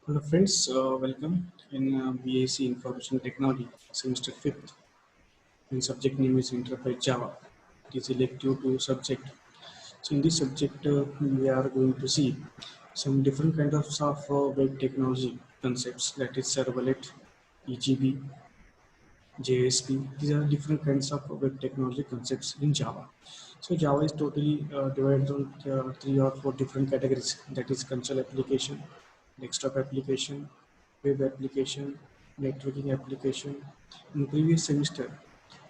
Hello friends, welcome in BAC Information Technology, semester 5th, and subject name is Enterprise Java. It is elective to subject. So in this subject, we are going to see some different kinds of web technology concepts, that is servlet, EGB, JSP. These are different kinds of web technology concepts in Java. So Java is totally divided on three or four different categories. That is console application, desktop application, web application, networking application. In previous semester,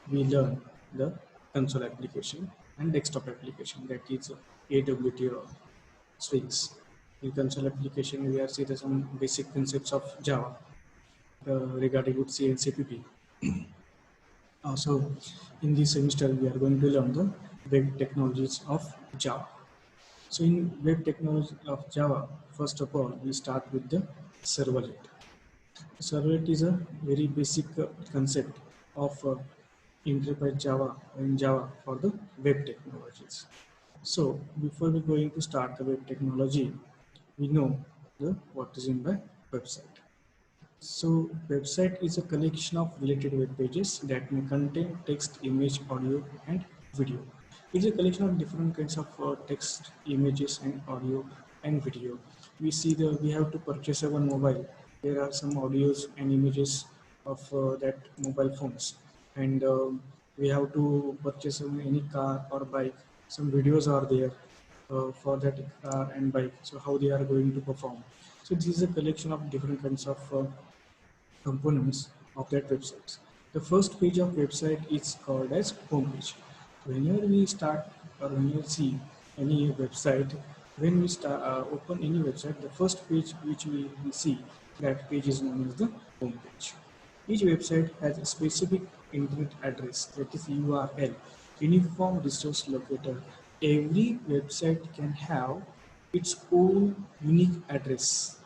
we learned the console application and desktop application. That is AWT or Swings. In console application, we are seeing some basic concepts of Java regarding with C and CPP. So in this semester, we are going to learn the web technologies of Java. So in web technology of Java, first of all, we start with the servlet. Servlet is a very basic concept of enterprise Java in Java for the web technologies. So before we going to start the web technology, we know the what is in by website. So website is a collection of related web pages that may contain text, image, audio, and video. It's a collection of different kinds of text, images, and audio and video. We have to purchase a one mobile. There are some audios and images of that mobile phones, and we have to purchase any car or bike. Some videos are there for that car and bike. So how they are going to perform. So this is a collection of different kinds of components of that website. The first page of website is called as home page. Whenever we start or when you see any website, when we start open any website, the first page which we see, that page is known as the home page. Each website has a specific internet address, that is URL, Uniform Resource Locator. Every website can have its own unique address,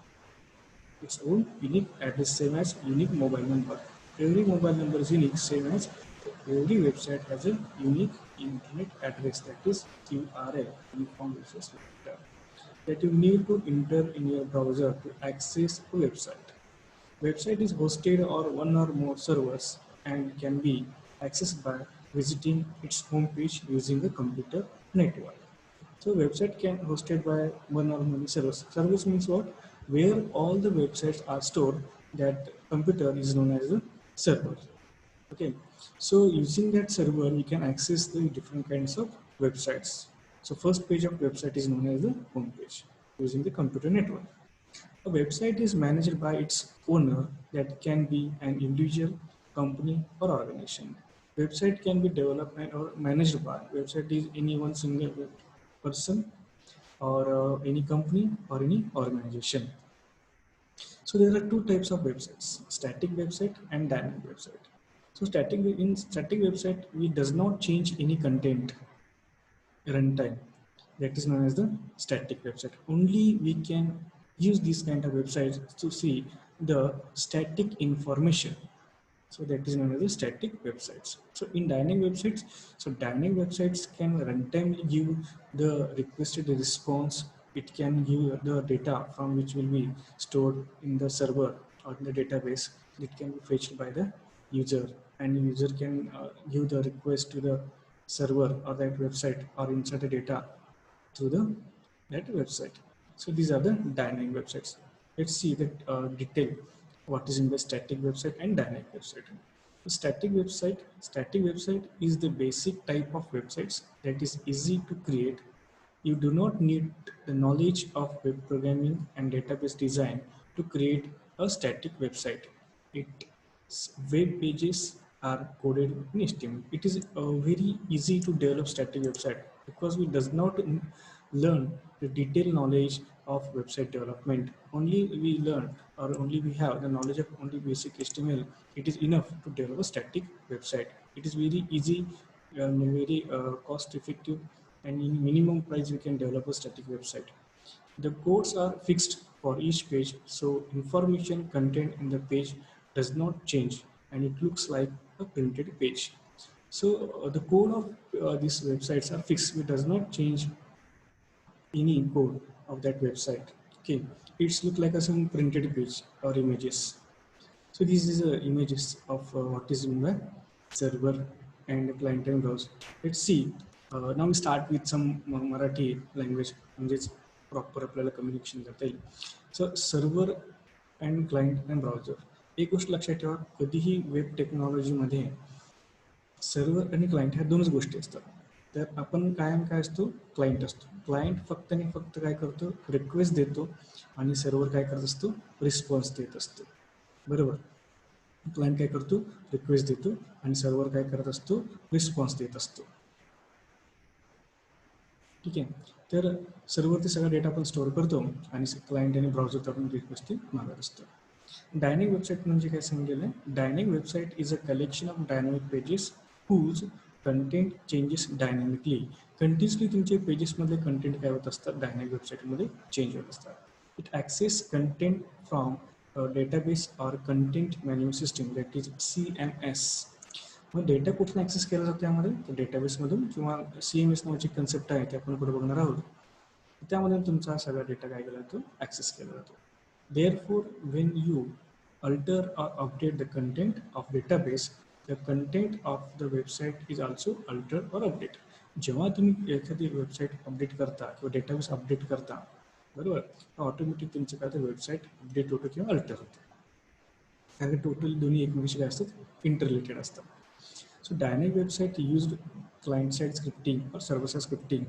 same as unique mobile number. Every mobile number is unique, same as every website has a unique internet address, that is URL, Uniform Resource Locator, that you need to enter in your browser to access a website. Website is hosted on one or more servers and can be accessed by visiting its home page using a computer network. So website can hosted by one or many servers. Service means what? Where all the websites are stored, that computer is known as a server. Okay. So using that server, we can access the different kinds of websites. So first page of website is known as the home page using the computer network. A website is managed by its owner, that can be an individual, company, or organization. Website can be developed or managed by. Website is any one single person or any company or any organization. So there are two types of websites: static website and dynamic website. So static website, we does not change any content runtime. That is known as the static website. Only we can use these kind of websites to see the static information. So that is known as the static websites. So in dynamic websites, dynamic websites can runtime give the requested response. It can give the data from which will be stored in the server or in the database. It can be fetched by the user, and the user can give the request to the server or that website or insert the data to the that website. So these are the dynamic websites. Let's see the detail what is in the static website and dynamic website. The static website is the basic type of websites that is easy to create. You do not need the knowledge of web programming and database design to create a static website. Its web pages are coded in HTML. It is very easy to develop static website because we does not learn the detailed knowledge of website development. Only we learn or only we have the knowledge of only basic HTML. It is enough to develop a static website. It is very easy, very cost effective, and in minimum price we can develop a static website. The codes are fixed for each page, so information contained in the page does not change and it looks like a printed page. So the code of these websites are fixed. It does not change any code of that website. Okay, it's look like a some printed page or images. So this is images of what is in the server and client and browser. Let's see. Now we start with some Marathi language, म्हणजेच proper आपल्याला communication करता येईल. So server and client and browser. एक गोष्ट लक्षात ठेवा, कधीही web टेक्नॉलॉजीमध्ये सर्व्हर आणि क्लायंट ह्या दोनच गोष्टी असतात. तर आपण कायम काय असतो, क्लायंट असतो. क्लायंट फक्त आणि फक्त काय करतो, रिक्वेस्ट देतो आणि सर्व्हर काय करत असतो, रिस्पॉन्स देत असतो. बरोबर. क्लायंट काय करतो, रिक्वेस्ट देतो आणि सर्व्हर काय करत असतो, रिस्पॉन्स देत असतो. ठीक आहे. तर सर्व्हर ते सगळा डेटा आपण स्टोअर करतो आणि क्लायंट आणि ब्राउझर आपण रिक्वेस्ट मागत असतो. डायनॅमिक वेबसाईट म्हणजे काय सांगितलेलं आहे, dynamic website is a collection of dynamic pages whose content changes dynamically. Continuously तुमचे पेजेसमधले कंटेंट काय होत असतात, डायनॅमिक वेबसाईटमध्ये चेंज होत असतात. It access content from database or content management system that is CMS. मग डेटा कुठून ॲक्सेस केला जातो यामध्ये, तर डेटाबेसमधून किंवा CMS नावाची कन्सेप्ट आहे ते आपण पुढे बघणार आहोत. त्यामध्ये तुमचा सगळा डेटा काय केला जातो, ॲक्सेस केला जातो. Therefore, when you alter or update the content of database, the content of the website is also altered or updated. जेव्हा तुम्ही एखादी वेबसाईट अपडेट करता किंवा डेटाबेस अपडेट करता, बरोबर, ऑटोमॅटिक तुमचं काय तर वेबसाईट अपडेट होतं किंवा अल्टर होतं. कारण टोटल दोन्ही एकमेकांशी काय असतात, इंटररिलेटेड असतात. So dynamic website used client-side scripting or server-side scripting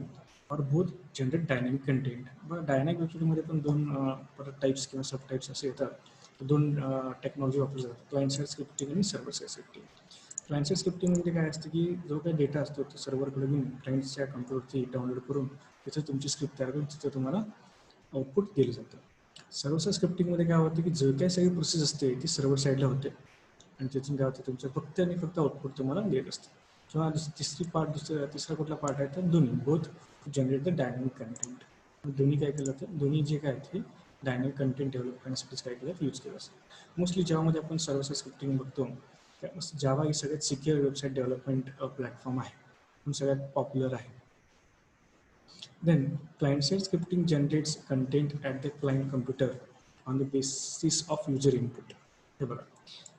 or both generate dynamic content. मग डायनॅमिक वेबसाईटमध्ये पण दोन परत टाईप्स किंवा सब टाईप्स असे येतात. दोन टेक्नॉलॉजी वापरली जातात, क्लायंट साईड स्क्रिप्टिंग आणि server side scripting. Client side स्क्रिप्टिंगमध्ये काय असतं की जो काही डेटा असतो तो सर्व्हरकडे घेऊन क्लायंटच्या कम्प्युटरवरती डाउनलोड करून तिथं तुमची स्क्रिप्ट तयार करून तिथं तुम्हाला आउटपुट दिलं जातं. सर्व्हर साईड स्क्रिप्टिंगमध्ये काय होतं की जो काही सगळी प्रोसेस असते ती सर्व्हर साईडला होते आणि त्यातून काय होतं, तुमचं फक्त आणि फक्त आउटपुट तुम्हाला देत असतं. किंवा तिसरा कुठला पार्ट आहे तर दोन्ही both generate the dynamic content. दोन्ही काय केलं तर दोन्ही जे काय आहेत ते डायनॅमिक कंटेंट डेव्हलप करण्यासाठी काय केलं यूज केलं असतं. मोस्टली जेव्हामध्ये आपण सर्व्हर साईड स्क्रिप्टिंग बघतो, जावा ही सगळ्यात सिक्युअर वेबसाईट डेव्हलपमेंट प्लॅटफॉर्म आहे, पण सगळ्यात पॉप्युलर आहे. Then client-side scripting generates content at the client computer on the basis of user input. हे बघा,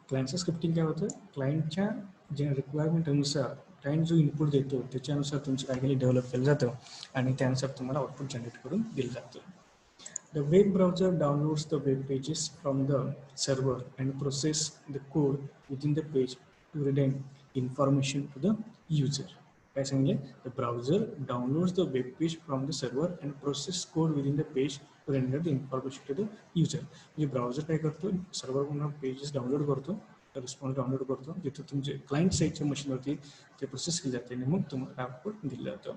क्लायंट साईड स्क्रिप्टिंग काय होतं, क्लायंटच्या जे रिक्वायरमेंटनुसार क्लायंट जो इनपुट देतो त्याच्यानुसार तुमचं काय केलं डेव्हलप केलं जातं आणि त्यानुसार तुम्हाला आउटपुट जनरेट करून दिलं जातं. The web browser downloads the web pages from the server and process the code within the page to return information to the user. काय सांगितले, the browser downloads the web page from the server and process code within the page to render the information to the user. म्हणजे browser काय करतो, सर्व्हरवरून pages download करतो, response download करतो, जिथं तुमचे client साईडच्या मशीनवरती ते प्रोसेस केले जाते आणि मग तुम्हाला आउटपुट दिलं जातं.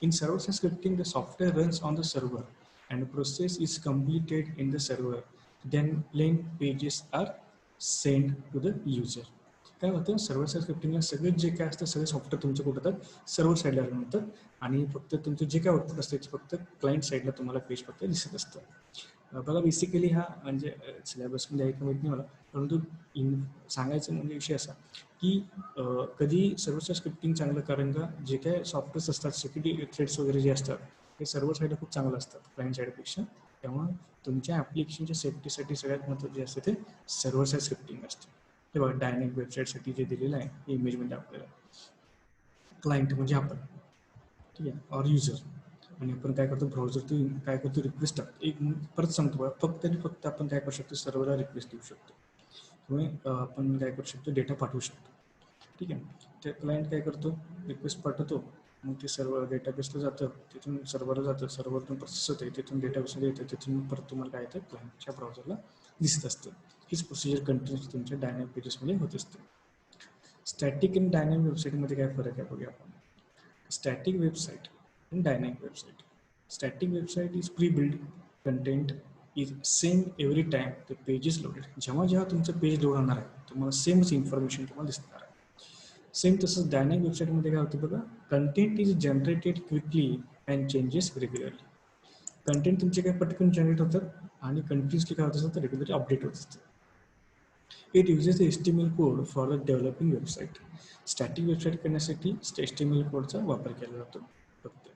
In server side scripting the software runs on the server and process is completed in the server, then plain pages are sent to the user. काय होतं, सर्व्हर साईड स्क्रिप्टिंगला सगळे जे काय असतं सगळे सॉफ्टवेअर तुमचे कुठं होतात, सर्व्हर साईडला रन होतात आणि फक्त तुमचं जे काय आउटपुट असतं ते फक्त क्लायंट साईडला तुम्हाला पेज फक्त दिसत असतं. बघा, बेसिकली हा म्हणजे सिलेबसमध्ये आहे का माहीत नाही मला, परंतु सांगायचं म्हणजे विषय असा की कधी सर्व्हर साईड स्क्रिप्टिंग चांगलं, कारण का जे काय सॉफ्टवेअर्स असतात सिक्युरिटी थ्रेड्स वगैरे जे असतात हे सर्व्हर साईडला खूप चांगलं असतात क्लायंट साईडपेक्षा. त्यामुळे तुमच्या ॲप्लिकेशनच्या सेफ्टीसाठी सगळ्यात महत्त्वाचं जे असतं ते सर्व्हर साईड स्क्रिप्टिंग असतं. हे बघा, डायनॅमिक वेबसाईटसाठी जे दिलेलं आहे इमेजमध्ये आपल्याला क्लायंट म्हणजे आपण, ठीक आहे, ऑर युजर, आणि आपण काय करतो ब्राउझरतून काय करतो रिक्वेस्ट टाकतो. एक परत सांगतो बघा, फक्त आणि फक्त आपण काय करू शकतो, सर्व्हरला रिक्वेस्ट देऊ शकतो किंवा आपण काय करू शकतो डेटा पाठवू शकतो. ठीक आहे, ते क्लायंट काय करतो, रिक्वेस्ट पाठवतो, मग ते सर्व्हर डेटाबेसला जातं, तिथून सर्व्हरला जातं, सर्व्हरतून प्रोसेस होते, तिथून डेटाबेसला येतं, तिथून परत तुम्हाला काय येतं क्लायंटच्या ब्राउझरला दिसत असतं. हीच प्रोसिजर कंटिन्युअस तुमच्या डायनॅमिक पेजेसमध्ये होत असते. स्टॅटिक आणि डायनॅमिक वेबसाईटमध्ये काय फरक आहे बघूया आपण. स्टॅटिक वेबसाईट आणि dynamic website. Static website is pre build content is same every time the page is loaded. जेव्हा जेव्हा तुमचं पेज लोड होणार आहे तुम्हाला सेमच इन्फॉर्मेशन तुम्हाला दिसणार आहे. सेम तसंच डायनॅमिक वेबसाईटमध्ये काय होतं बघा, content is generated quickly and changes regularly. Content तुमचे काय पटकन जनरेट होतात आणि कंटिन्युअसली काय होत असतं तर रेग्युलरली अपडेट होत असतं. It uses HTML code for the developing website. Static website करण्यासाठी HTML कोडचा वापर केला जातो फक्त.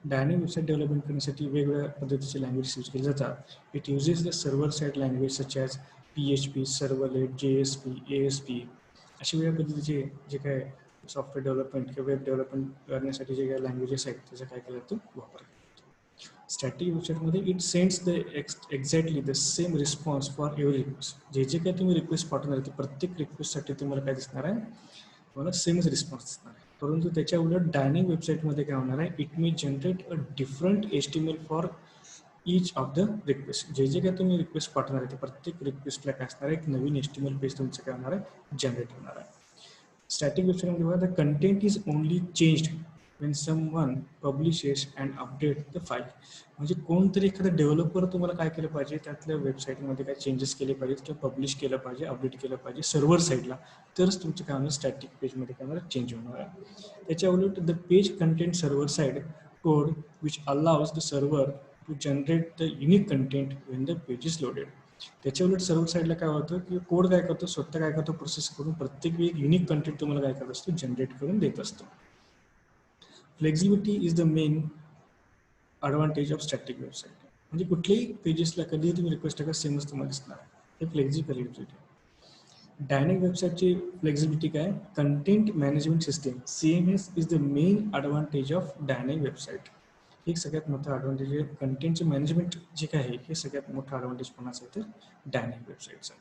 डायनॅमिक वेबसाईट डेव्हलपमेंट करण्यासाठी वेगवेगळ्या पद्धतीचे लँग्वेज यूज केले जातात. It uses the server side language such as PHP, servlet, JSP, ASP अशा वेगळ्या पद्धतीचे जे काय सॉफ्टवेअर डेव्हलपमेंट किंवा वेब डेव्हलपमेंट करण्यासाठी जे काही लँग्वेजेस आहेत त्याचा काय केला जातो वापर केला जातो. स्टॅटिक वेबसाईटमध्ये it sends the exactly the same response for every request. जे जे काही तुम्ही रिक्वेस्ट पाठवणार आहे ते प्रत्येक रिक्वेस्टसाठी तुम्हाला काय दिसणार आहे, तुम्हाला सेमच रिस्पॉन्स दिसणार आहे. परंतु त्याच्या उलट डायनॅमिक वेबसाईटमध्ये काय होणार आहे, it may generate a different HTML for each of the request. जे जे काय तुम्ही रिक्वेस्ट पाठवणार आहे ते प्रत्येक रिक्वेस्टला काय असणार आहे, एक नवीन HTML पेज तुमचं काय होणार आहे, जनरेट होणार आहे. स्टॅटिक वेबसाईटमध्ये बघा, the content is only changed Wien someone publishes and update the file. म्हणजे कोणतरी एखादा डेव्हलपर तुम्हाला काय केलं पाहिजे, त्यातल्या वेबसाईटमध्ये काय चेंजेस केले पाहिजेत किंवा पब्लिश केलं पाहिजे, अपडेट केलं पाहिजे सर्व्हर साईडला, तरच तुमचं काय होणार, स्टॅटिक पेजमध्ये काय होणार, चेंज होणार आहे. त्याच्या उलट the page content server side code which allows the server to generate the unique content when the page is loaded. त्याच्या उलट सर्व्हर साईडला काय होतं की कोड काय करतो, स्वतः काय करतो, प्रोसेस करून प्रत्येक वेळी युनिक कंटेंट तुम्हाला काय करत असतो, जनरेट करून देत असतो. Flexibility is the main advantage of static website. म्हणजे कुठल्याही पेजेसला कधीही तुम्ही रिक्वेस्ट टाका सेमच तुम्हाला दिसणार आहे. हे फ्लेक्झिबिलिटी. डायनॅमिक वेबसाईटची फ्लेक्झिबिलिटी काय, content management system CMS is the main advantage of dynamic website. एक सगळ्यात मोठा ॲडव्हान्टेज आहे कंटेंटचे मॅनेजमेंट जे काय आहे, हे सगळ्यात मोठा ॲडव्हान्टेज कोणाचं आहे तर डायनॅमिक वेबसाईटचा.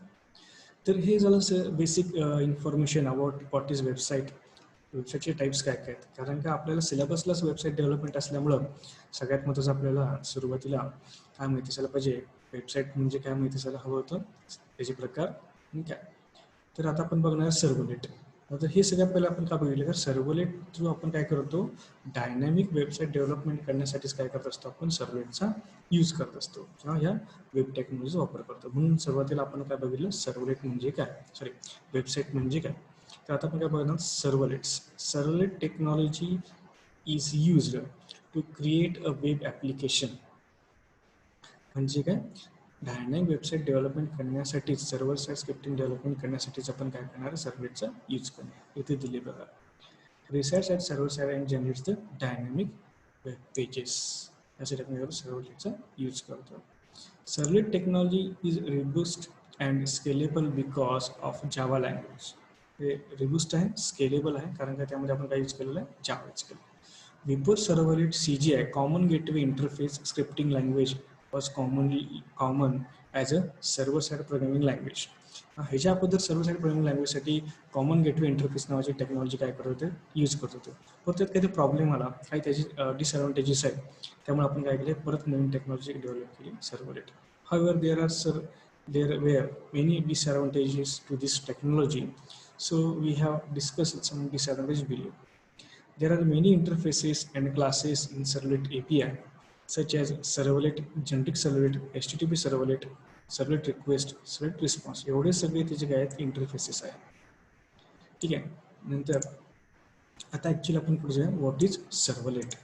तर हे झालं basic information about what is website. वेबसाईटचे टाईप्स काय काय आहेत, कारण का आपल्याला सिलेबसलाच वेबसाईट डेव्हलपमेंट असल्यामुळं सगळ्यात महत्त्वाचं आपल्याला सुरुवातीला काय माहिती असायला पाहिजे, वेबसाईट म्हणजे काय माहिती असायला हवं होतं, त्याचे प्रकार आणि काय. तर आता आपण बघणार सर्व्हलेट. आता हे सगळ्यात पहिलं आपण काय बघितलं, तर सर्व्हलेट थ्रू आपण काय करतो, डायनॅमिक वेबसाईट डेव्हलपमेंट करण्यासाठीच काय करत असतो, आपण सर्व्हलेटचा यूज करत असतो किंवा ह्या वेब टेक्नॉलॉजीचा वापर करतो. म्हणून सुरुवातीला आपण काय बघितलं, सर्व्हलेट म्हणजे काय, वेबसाईट म्हणजे काय. तर आता आपण काय बघणार, servlets. Servlet technology is used to create a web application. म्हणजे काय, डायनॅमिक वेबसाईट डेव्हलपमेंट करण्यासाठी सर्व्हर साईड स्क्रिप्टिंग डेव्हलपमेंट करण्यासाठीच आपण काय करणार, सर्व्हलेटचा यूज करणार. इथे दिले बघा, resides at server side and generates the dynamic web pages. यासाठी आपण सर्व्हलेटचा यूज करतो. Servlet technology is robust and scalable because of Java language. हे रिब्यूस्ट आहे, स्केलेबल आहे, कारण का त्यामध्ये आपण काय यूज केलेलं आहे, जावा यूज केलं. Before servlet CGI common gateway interface scripting language was common as a server side programming language. ह्याच्या अगोदर सर्व्हर साईड प्रोग्रामिंग लँग्वेजसाठी कॉमन गेटवे इंटरफेस नावाची टेक्नॉलॉजी काय करत होते, यूज करत होतो. पण त्यात काही प्रॉब्लेम आला, काही त्याची डिसएडव्हान्टेजेस आहेत, त्यामुळे आपण काय केले, परत नवीन टेक्नॉलॉजी डेव्हलप केली, servlet. However, there were many disadvantages to this technology, so we have discussed some disadvantages below. There are many interfaces and classes in Servlet API, such as Servlet, Generic Servlet, HTTP Servlet, Servlet Request, Servlet Response. एवढे सगळे त्याचे काय आहेत, interfaces आहेत. ठीक आहे. नंतर आता ॲक्च्युली आपण पुढे जाऊया, what is servlet.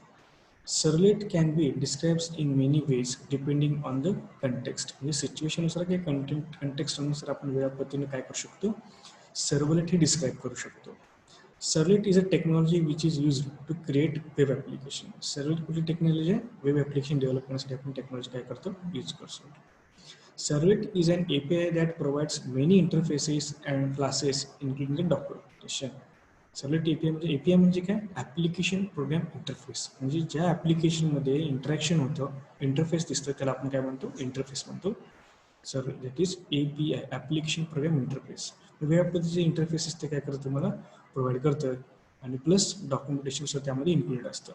Servlet can be describes in many ways depending on the context. म्हणजे सिच्युएशननुसार किंवा कंटेक्स्टनुसार आपण वेगळ्या पद्धतीने काय करू शकतो, सर्व्हलेट हे डिस्क्राईब करू शकतो. Servlet is a technology which is used to create web application. Servlet कुठली टेक्नॉलॉजी आहे, वेब ॲप्लिकेशन डेव्हलप करण्यासाठी आपण टेक्नॉलॉजी काय करतो, यूज करतो. Servlet is an API that provides many interfaces and classes including the documentation. Servlet API म्हणजे काय, application program interface. म्हणजे ज्या ॲप्लिकेशनमध्ये इंटरॅक्शन होतं, इंटरफेस दिसतं, त्याला आपण काय म्हणतो, इंटरफेस म्हणतो. Servlet that is API, application program interface. वेगवेगळ्या पद्धतीचे इंटरफेसेस ते काय करतं, तुम्हाला प्रोव्हाइड करतं आणि प्लस डॉक्युमेंटेशन सुद्धा त्यामध्ये इन्क्लूडेड असतं.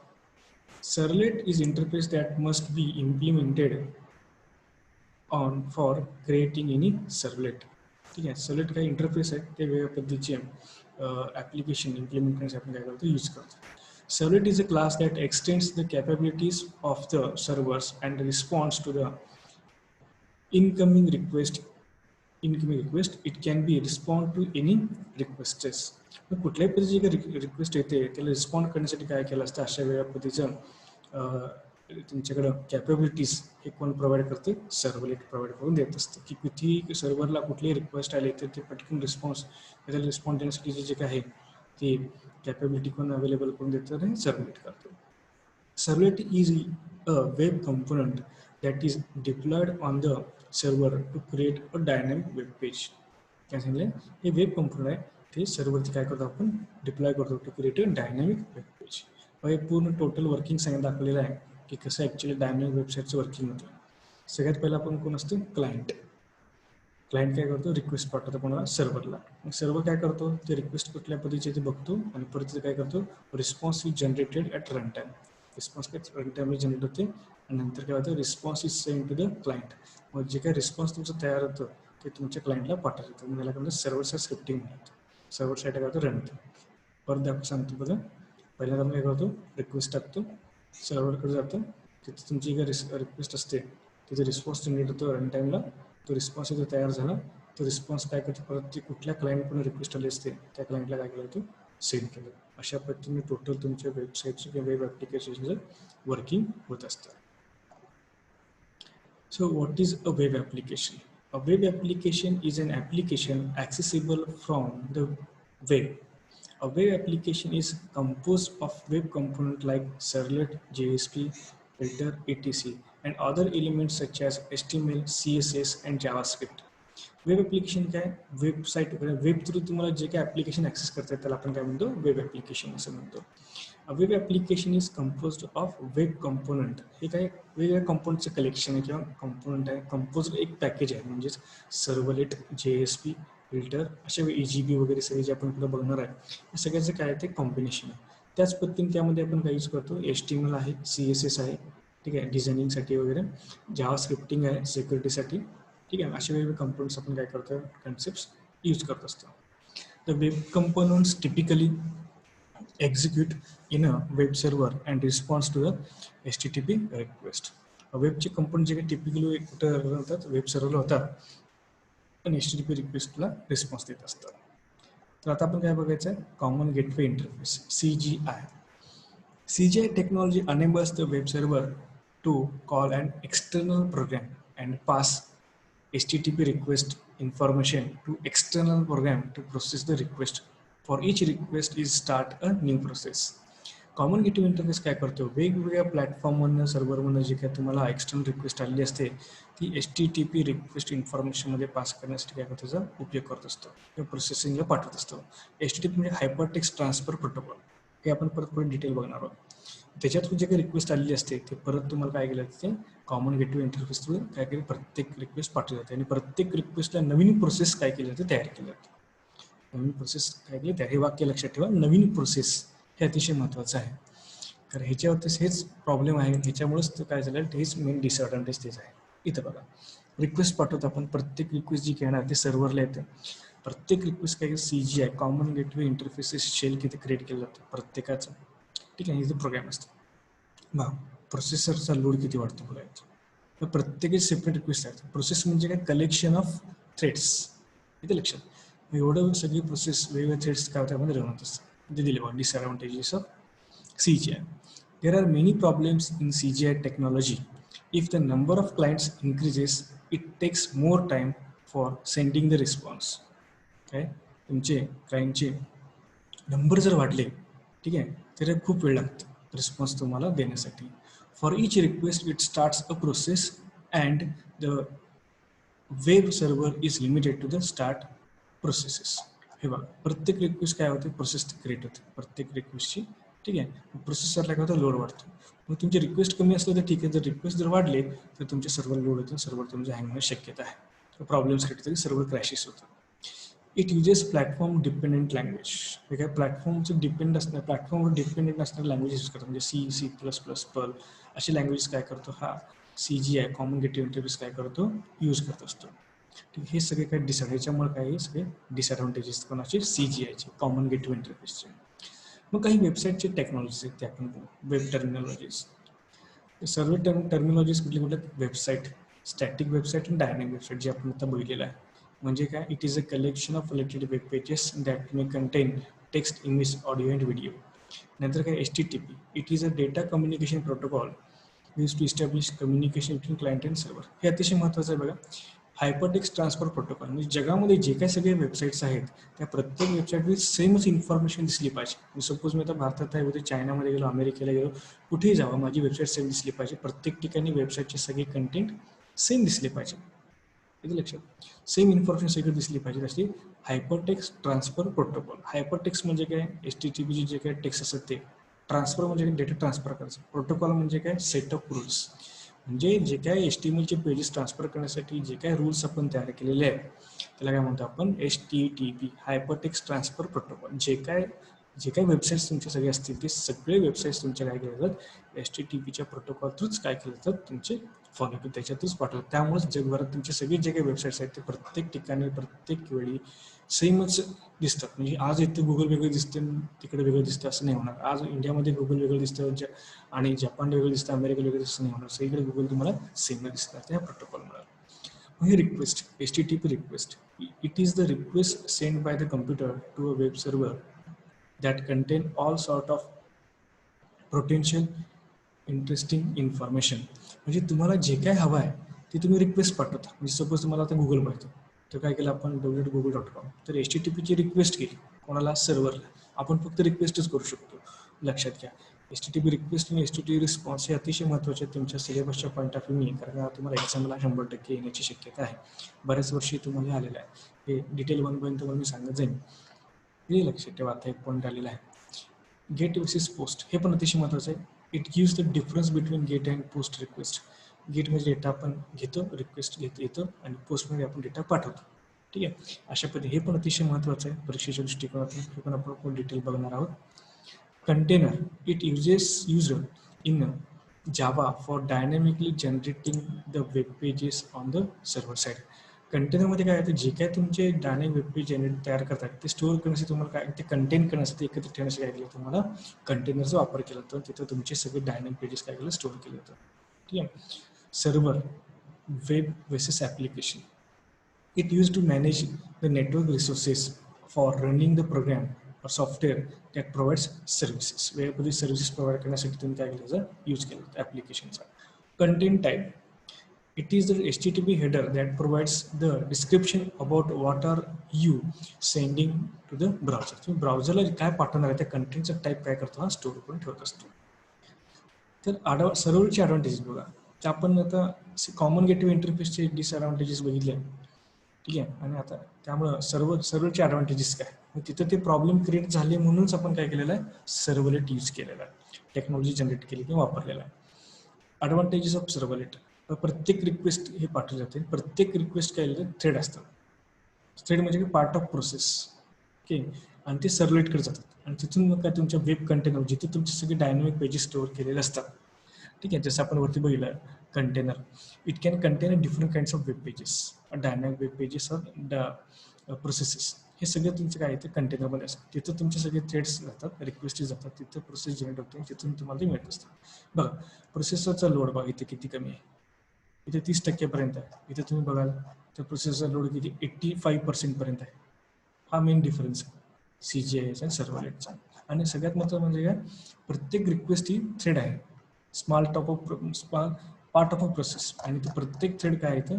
Servlet is interface that must be implemented on for creating any servlet. ठीक आहे. सर्व्हलेट काही इंटरफेस आहे, ते वेगवेगळ्या पद्धतीचे ॲप्लिकेशन इम्प्लिमेंट करण्यासाठी आपण काय करतो, यूज करतो. Servlet is a class that extends the capabilities of the servers and responds to the incoming request. It can be respond to any requests. कुठल्याही पद्धतीची रिक्वेस्ट येते त्याला रिस्पॉन्ड करण्यासाठी काय केलं असतं, अशा वेगळ्या पद्धतीचं तुमच्याकडं कॅपेबिलिटीज हे कोण प्रोव्हाइड करते, सर्व्हलेट प्रोव्हाइड करून देत असतं. की किती सर्व्हरला कुठलीही रिक्वेस्ट आली तर ते पटकन त्याला रिस्पॉन्ड देण्यासाठी जे काय आहे ते कॅपेबिलिटी कोण अवेलेबल करून देतं आणि सर्व्हलेट करतो. Servlet is a web component that is deployed on the server to create a dynamic web page. काय सांगितलं हे वेब कंपोनंट आहे ते सर्व्हरची काय करतो आपण डिप्लॉय करतो to create a dynamic web page. हे पूर्ण टोटल वर्किंग सांगितलं दाखवलेलं आहे की कसं ॲक्च्युली डायनॅमिक वेबसाईटचं वर्किंग होतं. सगळ्यात पहिला आपण कोण असतो क्लायंट. क्लायंट काय करतो रिक्वेस्ट पाठवतो कोणाला सर्व्हरला. मग सर्व्हर काय करतो ते रिक्वेस्ट कुठल्या पद्धतीचे ते बघतो आणि परत काय करतो response is generated at run time. Response काय रन टाइमला जनरेट होते आणि नंतर काय होतं response is send to the client. मग जे काय रिस्पॉन्स तुमचं तयार होतं ते तुमच्या क्लायंटला पाठवलं जातं. मग त्याला काय म्हणतात सर्व्हर साईड स्क्रिप्टिंग म्हणतात. सर्व्हर साईड काय करतो रन होतं. परत आपण सांगतो बघा पहिल्यांदा आपण काय करतो रिक्वेस्ट टाकतो सर्व्हरकडे जातो तिथे तुमची काय रिक्वेस्ट असते तिथे रिस्पॉन्स जनरेट होतो रन टाईमला. तो रिस्पॉन्स इथे तयार झाला तो रिस्पॉन्स काय करतो परत ते कुठल्या क्लायंटकडून रिक्वेस्ट आली असते त्या क्लायंटला काय केलं होतं सेंड केलं. अशा पद्धतीने टोटल तुमच्या वेबसाईटचे किंवा वेब ॲप्लिकेशनचं वर्किंग होत असतं. So what is a web application? A web application is an application accessible from the web. A web application is composed of web components like Servlet, JSP, filter, etc. and other elements such as HTML, CSS and JavaScript. Web application काय website वगैरे web through तुम्हाला जे काय application access करतात त्याला आपण काय म्हणतो वेब ॲप्लिकेशन असं म्हणतो. Web application is composed of web component. हे काय वेगवेगळ्या कंपोनंटचं कलेक्शन आहे किंवा कंपोनंट आहे. कंपोज्ड एक पॅकेज आहे म्हणजेच सर्व्हलेट JSP फिल्टर अशा EGB वगैरे सगळे जे आपण पुढे बघणार आहे या सगळ्याचं काय ते कॉम्बिनेशन आहे. त्याच पद्धतीने त्यामध्ये आपण काय यूज करतो HTML आहे CSS आहे ठीक आहे डिझायनिंगसाठी वगैरे जावा स्क्रिप्टिंग आहे सिक्युरिटीसाठी ठीक आहे. असे वेगवेगळे कंपोनंट्स आपण काय करतो कन्सेप्ट्स यूज करत असतो. The web components typically execute in a web server and response to the HTTP request. वेबचे कंपोनंट जे काही टिपिकली कुठं रन होतात वेब सर्व्हरला होतात आणि HTTP रिक्वेस्टला रिस्पॉन्स देत असतात. तर आता आपण काय बघायचं आहे common gateway interface CGI. CGI technology enables the web server to call an external program and pass HTTP request information to external program to process the request. For each request is start a new process. Common gateway interface काय करतो वेगवेगळ्या प्लॅटफॉर्मवरनं सर्व्हरवरनं जे काय तुम्हाला external request आलेली असते ती HTTP request इन्फॉर्मेशनमध्ये pass करण्यासाठी काय करतो त्याचा उपयोग करत असतो किंवा प्रोसेसिंगला पाठवत असतो. HTTP म्हणजे हायपरटेक्स्ट ट्रान्सफर प्रोटोकॉल हे आपण परत डिटेल बघणार आहोत. त्याच्यातून जे काही रिक्वेस्ट आलेली असते ते परत तुम्हाला काय केलं ते कॉमन गेटवे इंटरफेस थ्रू काय केलं प्रत्येक रिक्वेस्ट पाठवली जाते आणि प्रत्येक रिक्वेस्टला नवीन प्रोसेस काय केली जाते तयार केली जाते. नवीन प्रोसेस काय केली त्या हे वाक्य लक्षात ठेवा नवीन प्रोसेस हे अतिशय महत्त्वाचं आहे कारण ह्याच्यावरतीच हेच प्रॉब्लेम आहे ह्याच्यामुळेच काय झालं हेच मेन डिसएडव्हान्टेज तेच आहे. इथं बघा रिक्वेस्ट पाठवतो आपण प्रत्येक रिक्वेस्ट जी घेणार ते सर्व्हरला येते. प्रत्येक रिक्वेस्ट काय CGI common gateway interfaces shell किती क्रिएट केलं जातं प्रत्येकाचं ठीक आहे. इथे प्रोग्राम असतो बघा प्रोसेसरचा लोड किती वाढतो बघायचं तर प्रत्येक सेपरेट रिक्वेस्ट आहेत. प्रोसेस म्हणजे काय कलेक्शन ऑफ थ्रेड्स इथे लक्षात एवढं सगळी प्रोसेस वेगवेगळे थ्रेड्स काय होतं रन होत असतात. ते दिले बघा disadvantages of CGI. There are many problems in CGI technology. If the number of clients increases, it takes more time for sending the response. काय तुमचे क्लायंटचे नंबर जर वाढले ठीक आहे तर खूप वेळ लागतो रिस्पॉन्स तुम्हाला देण्यासाठी. For each request it starts a process and the web server is limited to the start processes. हे बघा प्रत्येक रिक्वेस्ट काय होते प्रोसेस क्रिएट होते प्रत्येक रिक्वेस्टची ठीक आहे. प्रोसेसरला काय होतं लोड वाढतो. मग तुमची रिक्वेस्ट कमी असलं तर ठीक आहे जर रिक्वेस्ट जर वाढले तर तुमचे सर्व्हर लोड होतं सर्व्हर तुमचं हँग होण्याची शक्यता आहे प्रॉब्लेम्स क्रिएट होते सर्व्हर क्रॅशेस होतं. It uses platform dependent language हे काय प्लॅटफॉर्मचं डिपेंड असणार प्लॅटफॉर्मवर डिपेंडेंट असणारे लँग्वेजेस यूज करतो म्हणजे C++, पर्ल असे लँग्वेजेस काय करतो हा CGI कॉमन गेटवे इंटरफेस काय करतो यूज करत असतो. ठीक हे सगळे काय ह्याच्यामुळे काय सगळे डिसएडव्हान्टेजेस कोणाचे CGIचे कॉमन गेटवे इंटरफेसचे. मग काही वेबसाईटचे टेक्नॉलॉजीज आहेत ते आपण वेब टर्मिनॉलॉजीज. सर्व टर्मिनॉलॉजीज कुठले वेबसाईट स्टॅटिक वेबसाईट आणि डायनॅमिक वेबसाईट जे आपण आता बघितलेलं आहे. म्हणजे काय it is a collection of related web pages that may contain text image audio and video. नंतर काय HTTP it is a data communication protocol use to establish communication between client and server. हे अतिशय महत्त्वाचं आहे बघा. Hypertext transfer protocol म्हणजे जगामध्ये जे काही सगळे वेबसाईट्स आहेत त्या प्रत्येक वेबसाईटवर सेमच इन्फॉर्मेशन दिसली पाहिजे. सपोज मी आता भारतात आहे, उद्या चायनामध्ये गेलो, अमेरिकेला गेलो, कुठेही जावं माझी वेबसाईट सेम दिसली पाहिजे. प्रत्येक ठिकाणी वेबसाईटचे सगळे कंटेंट सेम दिसले पाहिजे. येते लक्षात? सेम इन्फॉर्मेशन सगळं दिसली पाहिजे. असली हायपरटेक्स्ट ट्रान्सफर प्रोटोकॉल. हायपरटेक्स्ट म्हणजे काय, HTTP जे काही टेक्स्ट असतात ते. ट्रान्सफर म्हणजे डेटा ट्रान्सफर करायचं. प्रोटोकॉल म्हणजे काय, सेट ऑफ रूल्स. म्हणजे जे काय HTMLचे पेजेस ट्रान्सफर करण्यासाठी जे काय रूल्स आपण तयार केलेले आहेत त्याला काय म्हणतो आपण, HTTP हायपरटेक्स्ट ट्रान्सफर प्रोटोकॉल. जे काही वेबसाईट्स तुमचे सगळे असतील ते सगळे वेबसाईट्स तुमच्या काय केले जातात, HTTPच्या प्रोटोकॉल थ्रूच काय केले जातात, तुमचे फॉलो त्याच्यातच पाठवतात. त्यामुळेच जगभरात तुमचे सगळे जे काही वेबसाईट्स आहेत ते प्रत्येक ठिकाणी प्रत्येक वेळी सेमच दिसतात. म्हणजे आज इथे गुगल वेगळं दिसतं, तिकडे वेगळं दिसतं असं नाही होणार. आज इंडियामध्ये गुगल वेगळं दिसतं आणि जपान वेगळं दिसतं, अमेरिका वेगळं दिसतं नाही होणार. सगळीकडे गुगल तुम्हाला सेम दिसणार त्या प्रोटोकॉलमुळे. हे request, HTTP request, it is the request send by the computer to a web server that contain all sort of potential interesting information. म्हणजे तुम्हाला जे काय हवं आहे ते तुम्ही रिक्वेस्ट पाठवता. म्हणजे सपोज तुम्हाला आता गुगल पाहिजे तर काय केलं आपण, www.google.com, तर HTTPची रिक्वेस्ट केली कोणाला, सर्व्हरला. आपण फक्त रिक्वेस्टच करू शकतो. लक्षात घ्या, HTTP रिक्वेस्ट आणि HTTP रिस्पॉन्स हे अतिशय महत्त्वाचे आहेत तुमच्या सिलेबसच्या पॉईंट ऑफ व्ह्यूने, कारण तुम्हाला एक्झामला 100% येण्याची शक्यता आहे. बऱ्याच वर्षी तुम्हाला आलेलं आहे. हे डिटेल वन बाय तुम्हाला मी सांगत जाईन. हे लक्षात ठेवा. आता एक पॉईंट आलेला आहे, गेट वर्सेस पोस्ट. हे पण अतिशय महत्त्वाचं आहे. It gives the difference between get and post request. Get म्हणजे डेटा आपण घेतो, रिक्वेस्ट येतो, आणि पोस्टमध्ये आपण डेटा पाठवतो. ठीक आहे, अशा पद्धतीने हे पण अतिशय महत्त्वाचं आहे परीक्षेच्या दृष्टिकोनातून. हे पण आपण डिटेल बघणार आहोत. Container, it used in Java for dynamically generating the web pages on the server side. कंटेनरमध्ये काय आहे, जे काय तुमचे डायनॅमिक वेब पेज जनरेट तयार करतात ते स्टोअर करण्यासाठी तुम्हाला काय, ते कंटेन करण्यासाठी एकत्र ठेवण्यासाठी काय केलं, तुम्हाला कंटेनरचा वापर केला जातो. तिथं तुमचे सगळे डायनॅमिक पेजेस काय केलं, स्टोअर केले जातात. ठीक आहे. Server, web basis application, it use to manage the network resources for running the program और सॉफ्टवेअर दॅट प्रोव्हाइड्स सर्व्हिसेस. वेगवेगळी सर्व्हिसेस प्रोव्हाइड करण्यासाठी तुम्ही काय केलं, यूज केलं ॲप्लिकेशनचा. Content type, it is the HTTP header that provides the description about what are you sending to the browser. तुम्ही ब्राउझरला काय पाठवणार आहे त्या कंटेंटचा टाईप काय करतो, हा स्टोअर करून ठेवत असतो. तर सर्व्हरचे ॲडव्हान्टेजेस बघा, तर आपण आता कॉमन गेटवे इंटरफेसचे डिसॲडव्हान्टेजेस बघितले. ठीक आहे, आणि आता त्यामुळं सर्व्हरचे ॲडव्हान्टेजेस काय, मग तिथं ते प्रॉब्लेम क्रिएट झाले म्हणूनच आपण काय केलेलं आहे, सर्व्हलेट यूज केलेला आहे, टेक्नॉलॉजी जनरेट केली किंवा वापरलेला आहे. ॲडव्हान्टेजेस ऑफ सर्व्हलेट, प्रत्येक रिक्वेस्ट हे पाठवले जाते. प्रत्येक रिक्वेस्ट काय थ्रेड असतात. थ्रेड म्हणजे पार्ट ऑफ प्रोसेस. ओके, आणि ते सर्व्हलेटकडे जातात आणि तिथून मग काय तुमच्या वेब कंटेनर, जिथे तुमचे सगळे डायनॅमिक पेजेस स्टोअर केलेले असतात. ठीक आहे, जसं आपण वरती बघितलं container, it can content different kinds of web pages, dynamic web pages और प्रोसेसेस. हे सगळं तुमचं काय आहे ते कंटेनरमध्ये असतं. तिथं तुमचे सगळे थ्रेड्स जातात, रिक्वेस्टेस जातात, तिथं प्रोसेस जनरेट होते, तिथून तुम्हाला ते मिळत असतं. बघा प्रोसेसरचा लोड बघा इथे किती कमी आहे, इथे 30% आहे. इथे तुम्ही बघाल तर प्रोसेसरचा लोड किती 85% पर्यंत आहे. हा मेन डिफरन्स आहे CGI आणि सर्व्हलेटचा. आणि सगळ्यात महत्त्वाचं म्हणजे काय, प्रत्येक रिक्वेस्ट ही थ्रेड आहे, small part of a process, आणि ते प्रत्येक थ्रेड काय आहे,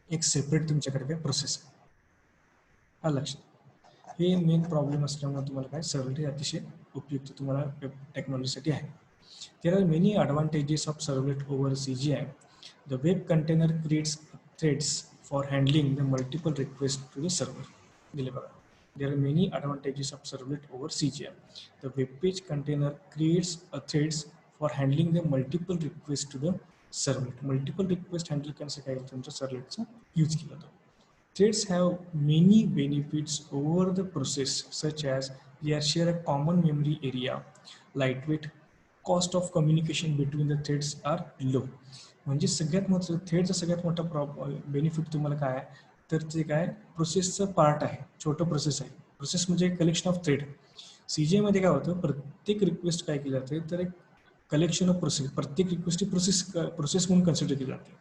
एक सेपरेट तुमच्याकडे काय प्रोसेस आहे. हा लक्षात, हे मेन प्रॉब्लेम असल्यामुळे तुम्हाला काय सर्व्हलेट अतिशय उपयुक्त तुम्हाला वेब टेक्नॉलॉजीसाठी आहे. There are many advantages of servlet over CGI. The web container creates threads for handling the multiple requests to the server. There are many advantages of servlet over CGI. The web page container creates a threads for handling the multiple requests to the servlet. Multiple request handle करण्यासाठी काय तुमच्या सर्व्हलेटचा use केला जातो. Threads have many benefits over the process, such as they share a common memory area, lightweight, cost of communication between the threads are low. म्हणजे सगळ्यात महत्त्वाचं थ्रेडचा सगळ्यात मोठा बेनिफिट तुम्हाला काय आहे, तर ते काय प्रोसेसचं पार्ट आहे, छोटं प्रोसेस आहे. प्रोसेस म्हणजे कलेक्शन ऑफ थ्रेड. CGI काय होतं, प्रत्येक रिक्वेस्ट काय केली जाते, तर एक कलेक्शन ऑफ प्रोसेस, प्रत्येक रिक्वेस्ट प्रोसेस म्हणून कन्सिडर केली जाते.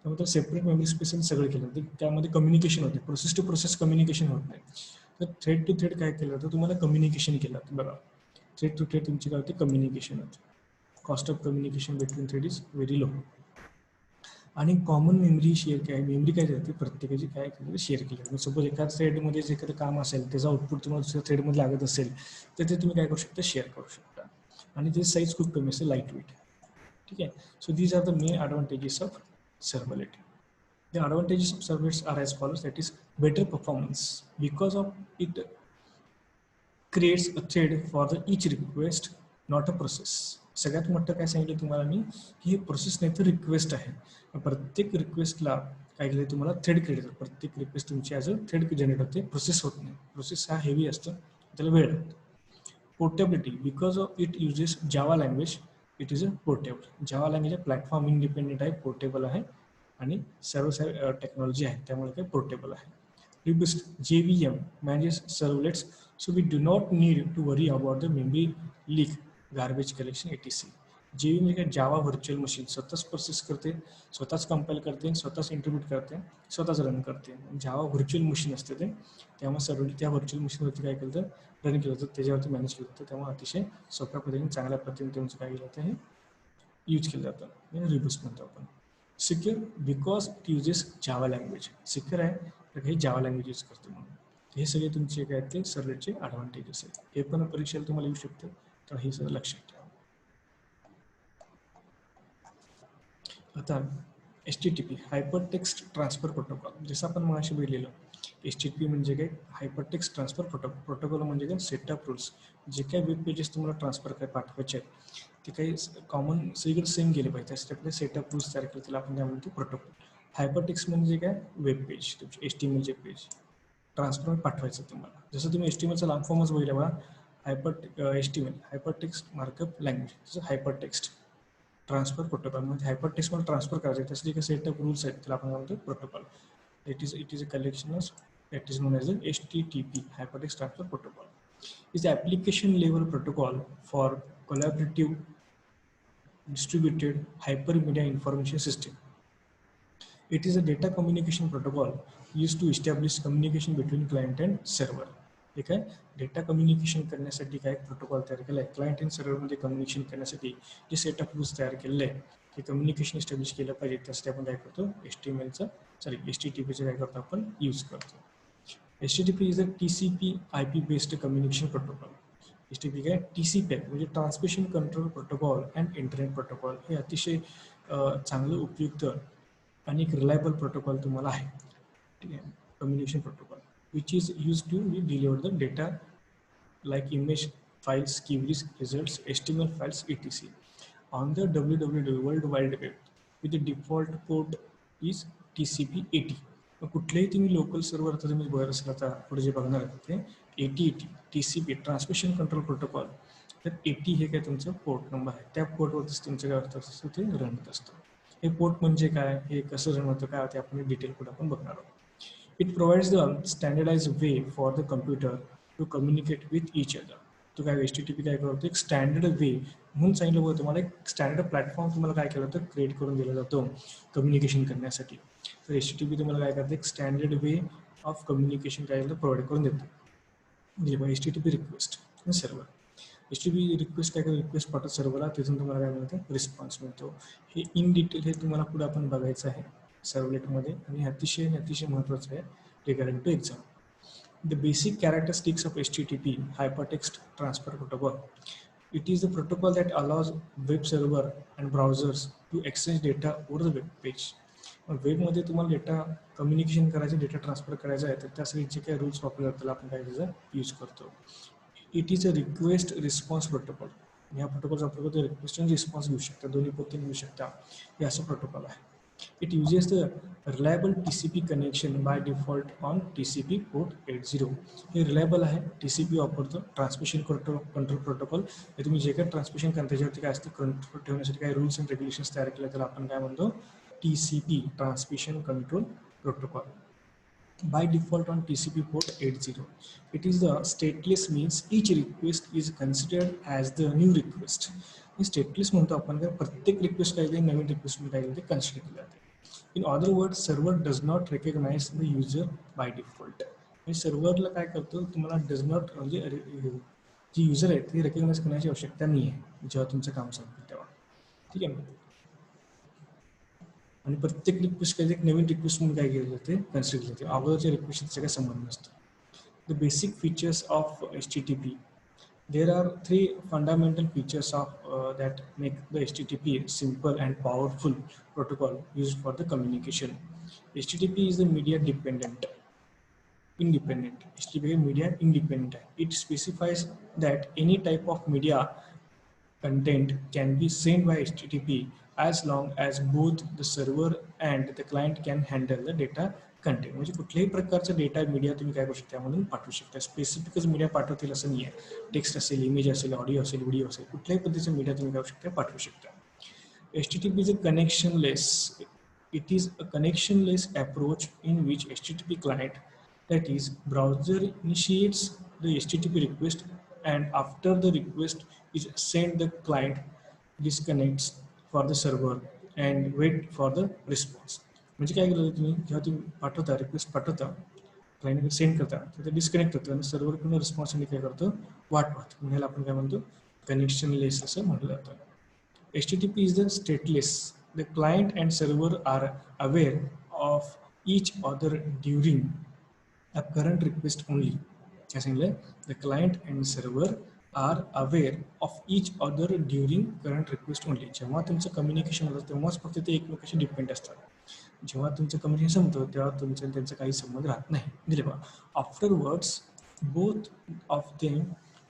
त्यामुळे सेपरेट मेमरी स्पेस सगळं केलं जातं, त्यामध्ये कम्युनिकेशन होते, प्रोसेस टू प्रोसेस कम्युनिकेशन होत नाही. तर थ्रेड टू थ्रेड काय केलं जातं, तुम्हाला कम्युनिकेशन केलं जातं. बघा थ्रेड टू थ्रेड तुमची काय होते, कम्युनिकेशन होते. Cost of communication between thread is very low. आणि कॉमन मेमरी शेअर काय मेमरी काय जाते प्रत्येकाची काय शेअर केली जाते. सपोज एका थ्रेडमध्ये जे एखादं काम असेल त्याचं आउटपुट तुम्हाला दुसऱ्या थ्रेडमध्ये लागत असेल तर ते तुम्ही काय करू शकता शेअर करू शकता. आणि ते साईज खूप कमी असते लाईट वेट. ठीक आहे. So these are the main advantages of servlet. The advantages of servlets are as follows, that is better performance because of it creates a thread for the each request, not a process. सगळ्यात मोठं काय सांगितलं तुम्हाला मी की हे process नाही तर request आहे. प्रत्येक रिक्वेस्टला काय केलं तुम्हाला थ्रेड क्रिएट करतो. प्रत्येक रिक्वेस्ट तुमची ॲज अ थ्रेड जनरेट होते, प्रोसेस होत नाही. प्रोसेस हा हेवी असतो, त्याला वेळ लागतो. Portability because of it uses Java language, it is a portable. Java language platform independent आहे, पोर्टेबल आहे आणि सर्व टेक्नॉलॉजी आहे त्यामुळे काय पोर्टेबल आहे. Robust JVM manages servlets, so we do not need to worry about the memory leak, garbage collection, etc. JVM म्हणजे जावा virtual machine स्वतःच प्रोसेस करते, स्वतःच कंपाईल करते, स्वतःच इंटरप्रिट करते, स्वतःच रन करते. जावा व्हर्च्युअल मशीन असते ते, त्यामुळे सर्व त्या व्हर्च्युअल मशीनवरती काय केलं तर रन केलं जातं, त्याच्यावरती मॅनेज केलं जातं. त्यामुळे अतिशय सोप्या पद्धतीने चांगल्या पद्धतीने त्यांचं काय केलं जातं हे यूज केलं जातं. रिबूस्ट म्हणतो आपण. Secure because it uses Java language. Secure आहे तर हे जावा लँग्वेज यूज करते म्हणून. हे सगळे तुमचे काय ते सर्व्हलेटचे ॲडव्हान्टेजेस आहेत. हे पण परीक्षेला तुम्हाला येऊ शकतं, तर हे सगळं लक्षात ठेवा. आता HTTP हायपरटेक्स्ट ट्रान्सफर प्रोटोकॉल, जसं आपण मगाशी बघितलेलं. HTTP म्हणजे काय हायपरटेक्स्ट ट्रान्सफर प्रोटोकॉल म्हणजे काय सेटअप रूल्स. जे काय वेब पेजेस तुम्हाला ट्रान्सफर काय पाठवायचे आहेत ते काही कॉमन सगळीकडे सेम गेले पाहिजे, त्यासाठी आपले सेटअप रूल्स तयार केले, त्याला आपण काय म्हणतो प्रोटोकॉल. हायपरटेक्स्ट म्हणजे काय वेब पेज, तुमचे HTMLचे पेज ट्रान्सफर पाठवायचं तुम्हाला. जसं तुम्ही HTMLचा लांब फॉर्मच बघितला बघा, HTML हायपरटेक्स्ट मार्कअप लँग्वेज, जसं हायपरटेक्स्ट ट्रान्सफर प्रोटोकॉल म्हणजे हायपरटेक्स्टमध्ये ट्रान्सफर करायचं आहे, त्यासाठी काही सेटअप रूल्स आहेत, त्याला आपण म्हणतो protocol. It is a collection of that is non as a HTTP hypertext transfer protocol. Is application level protocol for collaborative distributed hypermedia information system. It is a data communication protocol used to establish communication between client and server. ठीक आहे. Data communication करण्यासाठी काय protocol तयार केला आहे, client आणि सर्व्हरमध्ये communication करण्यासाठी जे सेटअप रूल्स तयार केलेले आहे ते कम्युनिकेशन एस्टॅब्लिश केलं पाहिजे, त्यासाठी आपण काय करतो HTTPचं काय करतो आपण यूज करतो. HTTP is a TCP IP based communication protocol. HTTP काय TCP म्हणजे transmission control protocol and internet protocol. हे अतिशय चांगलं उपयुक्त आणि एक रिलायबल प्रोटोकॉल तुम्हाला आहे. ठीक आहे. Communication protocol which is use to deliver the data like image files, queries, results, HTML files, etc. on the www World Wide Web with the default port is TCP/80. कुठलेही तुम्ही local server आता तुम्ही बघत असाल, आता पुढे जे बघणार आहे ते 8080 TCP ट्रान्समिशन कंट्रोल प्रोटोकॉल. तर 80 हे काय तुमचं पोर्ट नंबर आहे, त्या पोर्टवरतीच तुमचं काय होतं असतं ते रन होत असतं. हे पोर्ट म्हणजे काय, हे कसं रन होतं काय ते आपण डिटेल पुढे आपण बघणार आहोत. It provides the standardized way for the computer to communicate with each other. तो काय HTTP काय करतो, एक स्टँडर्ड वे म्हणून सांगितलं बघा तुम्हाला, एक स्टँडर्ड प्लॅटफॉर्म तुम्हाला काय केलं तर क्रिएट करून दिला जातो कम्युनिकेशन करण्यासाठी. तर HTTP तुम्हाला काय करते, एक स्टँडर्ड वे ऑफ कम्युनिकेशन काय प्रोव्हाइड करून देतो. म्हणजे HTTP request server. HTTP request काय करतो, रिक्वेस्ट पाठवतो सर्व्हरला, तिथून तुम्हाला काय मिळतं रिस्पॉन्स मिळतो. हे इन डिटेल हे तुम्हाला पुढे आपण बघायचं आहे सर्व्हलेटमध्ये, आणि अतिशय महत्त्वाचं आहे regarding to exam. The basic characteristics of HTTP hypertext transfer protocol. It is the protocol that allows web server and browsers to exchange data over the web page. वेबमध्ये तुम्हाला डेटा कम्युनिकेशन करायचं, डेटा ट्रान्सफर करायचं आहे, तर त्यासाठी जे काही rules वापरले जातात त्याला आपण काय त्याचा यूज करतो. It is a request response protocol. या प्रोटोकॉलचा वापर करतो रिक्वेस्ट आणि रिस्पॉन्स घेऊ शकता, दोन्ही पद्धतीने घेऊ शकता. हे असं प्रोटोकॉल आहे. It uses the reliable TCP connection by default on TCP port 80. हे रिलायबल आहे, TCP वापरतो, ट्रान्समिशन कंट्रोल प्रोटोकॉल. हे तुम्ही जे काही ट्रान्समिशन करता त्याच्यावरती काय असतं, कंट्रोल ठेवण्यासाठी काही रूल्स अँड रेग्युलेशन्स तयार केले, त्याला आपण काय म्हणतो TCP transmission control protocol. By default on TCP port 80. It is the stateless, means each request is considered as the new request. Stateless म्हणतो आपण, काय प्रत्येक रिक्वेस्ट काय ते नवीन रिक्वेस्ट काय ते कन्सिडर केलं जाते. In other word, server does not recognize the user by default. म्हणजे सर्व्हरला काय करतो, तुम्हाला डज नॉट म्हणजे जी युजर आहे ते रेकग्नाइज करण्याची आवश्यकता नाही आहे जेव्हा तुमचं काम चालतं तेव्हा. ठीक आहे. आणि प्रत्येक रिक्वेस्ट काही एक नवीन रिक्वेस्ट म्हणून काय केलं जाते कन्सिडर केलं जाते अगोदरच्या रिक्वेस्टचा काही संबंध नसतो. The basic features of HTTP. There are three fundamental features that make the HTTP simple and powerful protocol used for the communication. HTTP is the media independent. HTTP is media independent. It specifies that any type of media content can be sent by HTTP as long as both the server and the client can handle the data content. म्हणजे कुठल्याही प्रकारचा data media तुम्ही काय करू शकता त्यामधून पाठवू शकता. स्पेसिफिकच मीडिया पाठवतील असं नाही आहे. टेक्स्ट असेल, इमेज असेल, ऑडिओ असेल, व्हिडिओ असेल, कुठल्याही पद्धतीचा मीडिया तुम्ही काय करू शकता पाठवू शकता. HTTP is a connectionless. It is a connectionless approach in which HTTP client, that is browser, initiates the HTTP request, and after the request is sent, the client disconnects for the server and wait for the response. म्हणजे काय केलं तुम्ही जेव्हा तुम्ही पाठवता request पाठवता क्लायंटकडे send करता तर ते डिस्कनेक्ट होतं आणि सर्व्हरकडून रिस्पॉन्स काय करतो वाट पाहतो. म्हणजे आपण काय म्हणतो कनेक्शनलेस असं म्हटलं जातं. HTTP is the stateless. The client and server are aware of each other during a current request only. काय सांगितलं the client and server are aware of each other during current request only. जेव्हा तुमचं communication होतं तेव्हाच फक्त ते एकमेकाशी depend असतात. जेव्हा तुमचं कम्युनिकेशन संपतं तेव्हा तुमचं त्यांचा काही संबंध राहत नाही. दिले बघा afterwards both of them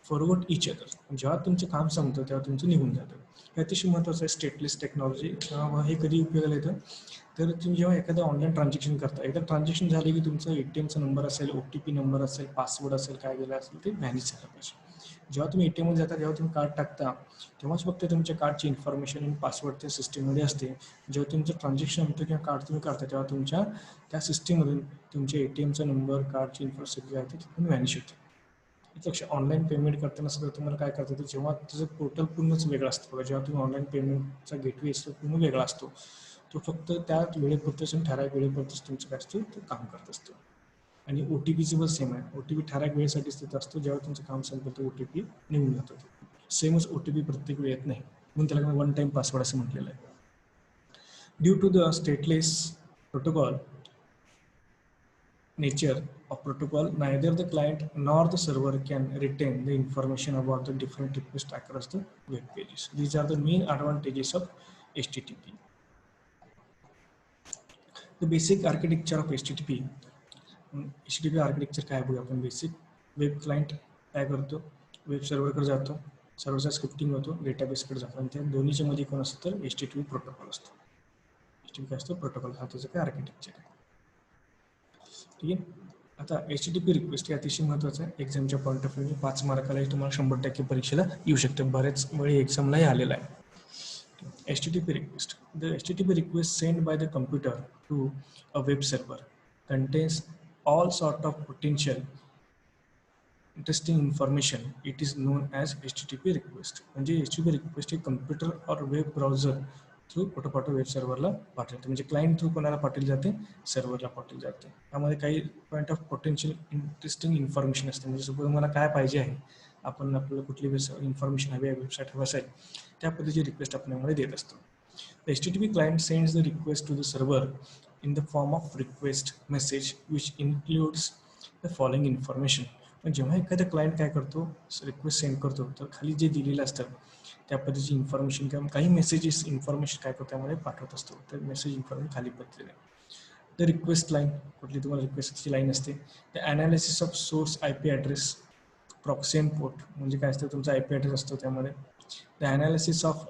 forward each other. जेव्हा तुमचं काम संपतं तेव्हा तुमचं निघून जातं. हे अतिशय महत्त्वाचं आहे स्टेटलेस टेक्नॉलॉजी. हे कधी उपयोगाला येतं तर तुम्ही जेव्हा एखादं ऑनलाईन ट्रान्झॅक्शन करता एकदा ट्रान्झॅक्शन झाले की तुमचा ATMचा नंबर असेल, OTP नंबर असेल, पासवर्ड असेल, काय गेलं असेल ते व्हॅनिश झालं पाहिजे. जेव्हा तुम्ही ATM मध्ये जाता जेव्हा तुम्ही कार्ड टाकता तेव्हाच फक्त तुमच्या कार्डची इन्फॉर्मेशन आणि पासवर्ड त्या सिस्टीममध्ये असते. जेव्हा तुमचं ट्रान्झॅक्शन होतं किंवा कार्ड तुम्ही काढता तेव्हा तुमच्या त्या सिस्टीममधून तुमच्या ATMचा नंबर, कार्डची इन्फॉर्मेशन आहे ते तिथून व्हॅनिश होते. लक्ष ऑनलाईन पेमेंट करताना सगळं तुम्हाला काय करता येतं जेव्हा त्याचं पोर्टल पूर्णच वेगळं असतं बघा. जेव्हा तुम्ही ऑनलाईन पेमेंटचा गेटवे असतो पूर्ण वेगळा असतो. तो फक्त त्या वेळेपुरतंच आणि ठराविक वेळेपुरतंच तुमचं काय असतं ते काम करत असतं. आणि OTPचं पण सेम आहे. OTP ठराविक वेळेसाठीच तिथं असतो. जेव्हा तुमचं काम संपतं तो OTP निघून जातो. सेमच OTP प्रत्येक वेळेत नाही म्हणून त्याला वन टाइम पासवर्ड असं म्हटलेलं आहे. Due to the stateless protocol nature of protocol, neither the client nor the server can retain the information about the different requests across the web pages. These are the main advantages of HTTP. The basic architecture of HTTP. HTTP architecture काय बघूया आपण. Basic web client काय करतो web सर्व्हरकडे जातो, सर्व्हरचा scripting होतो, डेटाबेसकडे जातो आणि त्या दोन्हीच्या मध्ये कोण असतं तर HTTP प्रोटोकॉल असतो. HTTP काय असतो प्रोटोकॉल हा त्याचं काय आर्किटेक्चर आहे. ठीक आहे. आता HTTP रिक्वेस्ट हे अतिशय महत्त्वाचं आहे. एक्झामच्या पॉईंट ऑफ व्ह्यू 5 मार्कालाही तुम्हाला 100% परीक्षेला येऊ शकते. बऱ्याच वेळी एक्झामलाही आलेला आहे. HTTP request. The HTTP request sent by the computer to a web server contains all sort of potential interesting information. It is known as HTTP request. म्हणजे HTTP request हे कम्प्युटर और वेब ब्राउझर थ्रू कुठं पाठवून web सर्व्हरला पाठवते. म्हणजे client through कोणाला पाठवली जाते सर्व्हरला पाठवली जाते. त्यामध्ये काही point of potential interesting information असते. म्हणजे सपोज मला काय पाहिजे आहे आपण आपल्याला कुठली इन्फॉर्मेशन हवी आहे वेबसाईट हवी असेल त्या पद्धतीची रिक्वेस्ट आपण यामध्ये देत असतो. The HTTP client sends the request to the server in the form of request message which includes the following information. जेव्हा एखादा क्लायंट काय करतो रिक्वेस्ट सेंड करतो तर खाली जे दिलेलं असतं त्या पद्धतीची इन्फॉर्मेशन किंवा काही मेसेजेस इन्फॉर्मेशन काय करतो त्यामध्ये पाठवत असतो. तर मेसेज इन्फॉर्मेशन खाली पद्धतीने द रिक्वेस्ट लाईन कुठली तुम्हाला रिक्वेस्टची लाईन असते. The analysis of source IP address proxy and port म्हणजे काय असतं तुमचा IP ॲड्रेस असतो त्यामध्ये. The analysis of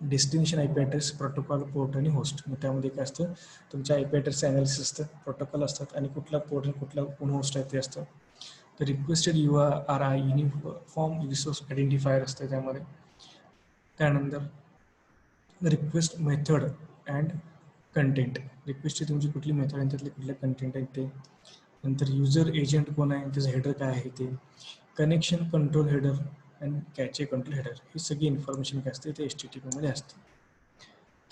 destination IP address protocol port आणि होस्ट. मग त्यामध्ये काय असतं तुमच्या IP ॲड्रेसचं ॲनालिसिस असतं, प्रोटोकॉल असतात आणि कुठला पोर्ट आणि कुठला कोण होस्ट आहे ते असतं. तर requested URI uniform resource identifier असतं त्यामध्ये. त्यानंतर रिक्वेस्ट मेथड अँड कंटेंट. रिक्वेस्टची तुमची कुठली मेथड आहे त्यातले कुठले कंटेंट आहेत ते. नंतर युजर एजंट कोण आहे त्याचं हेडर काय आहे ते. Connection control header and cache control header ही सगळी इन्फॉर्मेशन काय असते ते HTTP मध्ये असते.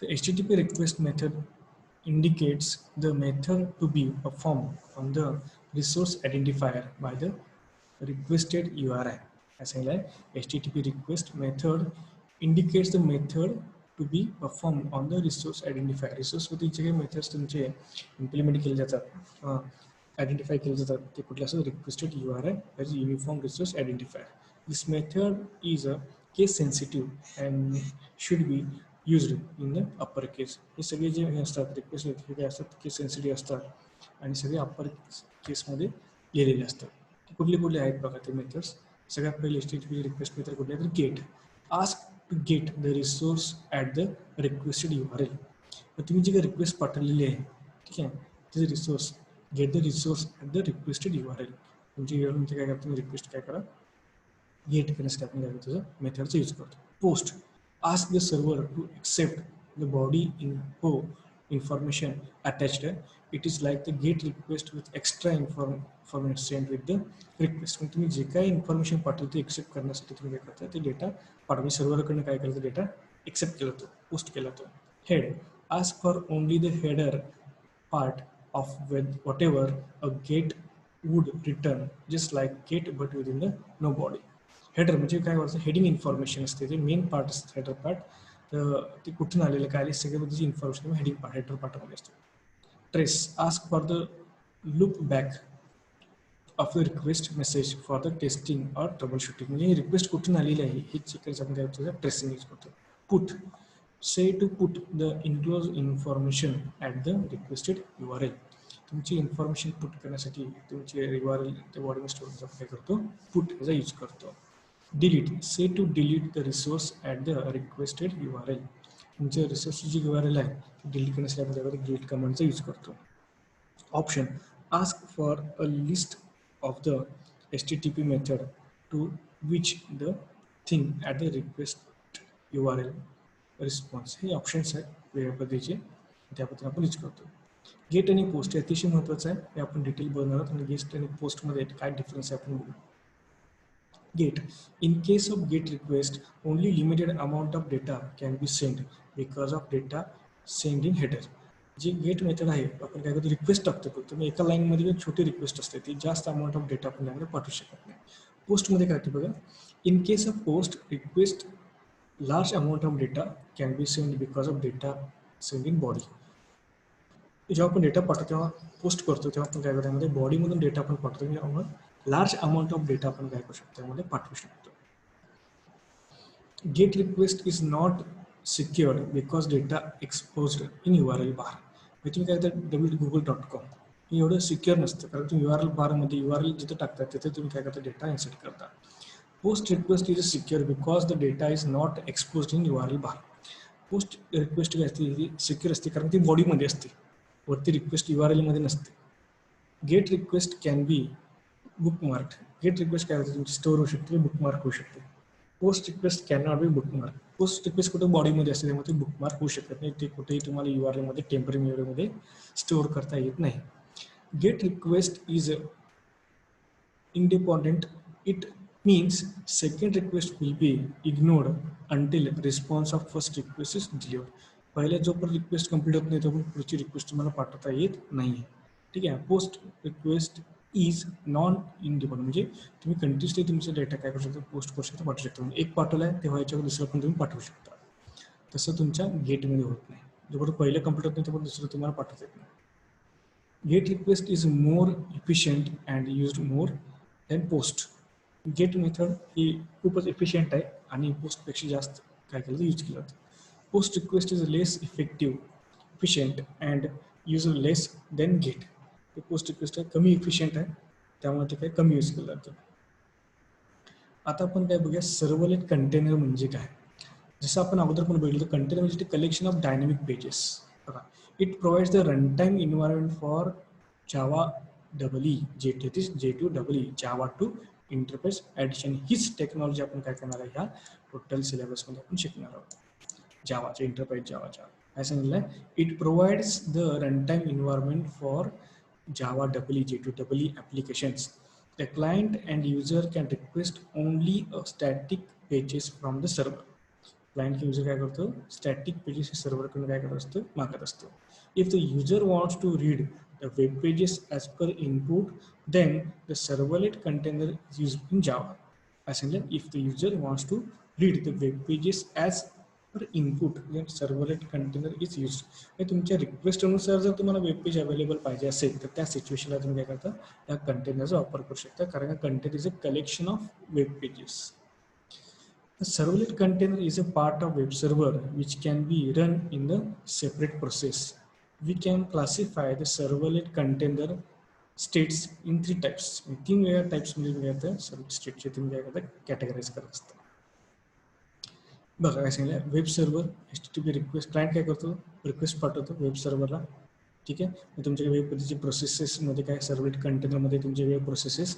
तर HTTP request method indicates the method to be performed on the resource identifier by the requested URI. as in like HTTP request method indicates the method to be perform on the resource identifier. रिसोर्सवरती जे काही methods तुमचे implement केले जातात, identify केले जातात, ते कुठले असतात? Requested URL as uniform resource identifier. This method is a case sensitive and should be used in the upper case. हे सगळे जे हे असतात रिक्वेस्ट हे काय असतात? केस सेन्सिटिव्ह असतात आणि सगळे अप्पर केसमध्ये लिहिलेले असतात. कुठले कुठले आहेत बघा ते मेथड्स. सगळ्यात पहिले HTTP रिक्वेस्ट मेथड कुठले? तर get. Ask to get the resource at the requested URL. मग तुम्ही जी काही रिक्वेस्ट पाठवलेली आहे, ठीक आहे, त्याचे resource gate the resource at the requested URL. तुमची URL म्हणजे काय करतो? तुम्ही रिक्वेस्ट काय करा? गेट करण्यासाठी आपण काय करतो? मेथडचा यूज करतो. Post. Ask the server to accept the body info information attached. It is like the get request with extra information sent with the request. मग तुम्ही जे काही इन्फॉर्मेशन पाठवते एक्सेप्ट करण्यासाठी तुम्ही काय करता? ते डेटा पाठवणे सर्व्हरकडनं काय करतं? डेटा एक्सेप्ट केला जातो, पोस्ट केला जातो. Head. Ask for only the header part of whatever a get would return, just like get but within the no body. Header म्हणजे काय व्हायचं? हेडिंग इन्फॉर्मेशन असते, ते मेन पार्ट असतं हेडर पार्ट. तर ते कुठून आलेलं काय आले सगळ्या बद्दलची इन्फॉर्मेशन हेडिंग पार्ट हेडर पार्टमध्ये असते. Trace. Ask for the look back of the request message for the testing और ट्रबल शूटिंग. म्हणजे रिक्वेस्ट कुठून आलेली आहे हे चेक करायचं आपण काय करतो? ट्रेसिंग यूज करतो. Put. Say to put the enclose information at the requested URL. तुमची इन्फॉर्मेशन पुट करण्यासाठी तुमची URL त्या बॉडीमध्ये स्टोअर आपण काय करतो? पुट याचा यूज करतो. Delete. Say to delete the resource at the requested URL. तुमच्या रिसोर्सची जी URL आहे ती डिलीट करण्यासाठी आपण त्यामध्ये डिलीट कमांडचा यूज करतो. Option. Ask for a list of the HTTP method to which the thing at the request URL response. हे ऑप्शन्स आहेत वेगळ्या पद्धतीचे, त्याबद्दल आपण यूज करतो. गेट आणि पोस्ट हे अतिशय महत्त्वाचं आहे, हे आपण डिटेल बघणार आहोत आणि गेट आणि पोस्टमध्ये काय डिफरन्स आहे आपण बघू. Gate. In case of GET request, only limited amount of data can be sent because of data sending header. जी गेट मेथड आहे आपण काय करतो? रिक्वेस्ट टाकतो फक्त. तुम्ही एका लाईनमध्ये छोटी रिक्वेस्ट असते, ती जास्त अमाऊंट ऑफ डेटा आपण त्यामध्ये पाठवू शकत नाही. पोस्टमध्ये काय होते बघा? In case of post request large amount of data can be send because of data sending body. जेव्हा आपण डेटा पाठवतो तेव्हा पोस्ट करतो तेव्हा आपण काय करतो? त्यामध्ये बॉडीमधून डेटा आपण पाठवतो, त्यामुळे लार्ज अमाऊंट ऑफ डेटा आपण काय करू शकतो? त्यामध्ये पाठवू शकतो. Gate request is not secured because data exposed in URL बार. म्हणजे तुम्ही काय करता? www.google.com हे एवढं सिक्युअर नसतं, कारण तुम्ही URL बारमध्ये URL जिथे टाकतात तिथे तुम्ही काय करता? डेटा इन्सर्ट करता. Post request is secure because the data is not exposed in URL bar. Post request काय असते? ही सिक्युअर असते कारण ती बॉडीमध्ये असते, वरती रिक्वेस्ट URL मध्ये नसते. Gate request can be bookmark. Gate request काय होते? तुमची स्टोअर होऊ शकते, बुकमार्क होऊ शकते. Post request can not be bookmark. Post request कुठे? बॉडीमध्ये असते, त्यामुळे ते बुकमार्क होऊ शकत नाही, ते कुठेही तुम्हाला URL मध्ये टेम्पररी मेमरीमध्ये स्टोअर करता येत नाही. Get request is independent. It means second request will be ignored until response of first request is delivered. पहिल्या जोपर्यंत रिक्वेस्ट कंप्लीट होत नाही तोपर्यंत पुढची रिक्वेस्ट तुम्हाला पाठवता येत नाही. ठीक आहे. Post request is non independent. म्हणजे तुम्ही कंटिन्युअसली तुमचा डेटा काय करू शकता? पोस्ट करू शकता, पाठवू शकता. म्हणजे एक पाठवलाय तेव्हा याच्यावर दुसरं पण तुम्ही पाठवू शकता. तसं तुमच्या गेटमध्ये होत नाही. जोपर्यंत पहिलं कंप्लीट होत नाही तोपर्यंत दुसरं तुम्हाला पाठवता येत नाही. Get request is more efficient and used more than post. Get method ही खूपच इफिशियंट आहे आणि पोस्टपेक्षा जास्त काय केलं यूज केलं जातं. Post request is less effective, efficient and use less than get. ते पोस्ट रिक्वेस्ट आहे कमी इफिशियंट आहे, त्यामुळे ते काय कमी यूज केलं जातं. आता आपण काय बघूया, सर्व्हलेट कंटेनर म्हणजे काय. जसं आपण अगोदर पण बघितलं, कंटेनर म्हणजे कलेक्शन ऑफ डायनॅमिक पेजेस. बघा, it provides the run time environment for Java J2EE Java to interface addition. हीच टेक्नॉलॉजी आपण काय करणार आहे ह्या टोटल सिलेबसमध्ये आपण शिकणार आहोत. जावाच्या इंटरप्राइज जावाच्या काय सांगितलं आहे? It provides the run time environment for Java J2EE applications. The client and user can request only a static pages from the server. Client user काय करतो? स्टॅटिक पेजेस सर्व्हरकडून काय करत असतं? मागत असतो. If the user wants to read the web pages as per input, then the servlet container is used in Java. काय सांगितलं? If the user wants to read the web pages as तर input that servlet container is use, तुमच्या रिक्वेस्टनुसार जर तुम्हाला web page available पाहिजे असेल तर त्या सिच्युएशनला तुम्ही काय करता, त्या कंटेनरचा वापर करू शकता, कारण container is a collection of web pages. The servlet container is a part of web server which can be run in the separate process. We can classify the servlet container states in three types. तीन वेगळ्या types मध्ये वेगळ्या servlet स्टेटचे तुम्ही काय करता, कॅटेगराइज करत असता. बघा काय सांगितलं, web server HTTP request, client काय करतो, रिक्वेस्ट पाठवतो वेब सर्व्हरला. ठीक आहे, मग तुमच्या वेब पेजची प्रोसेसेसमध्ये काय, सर्व्हलेट कंटेनरमध्ये तुमचे web processes,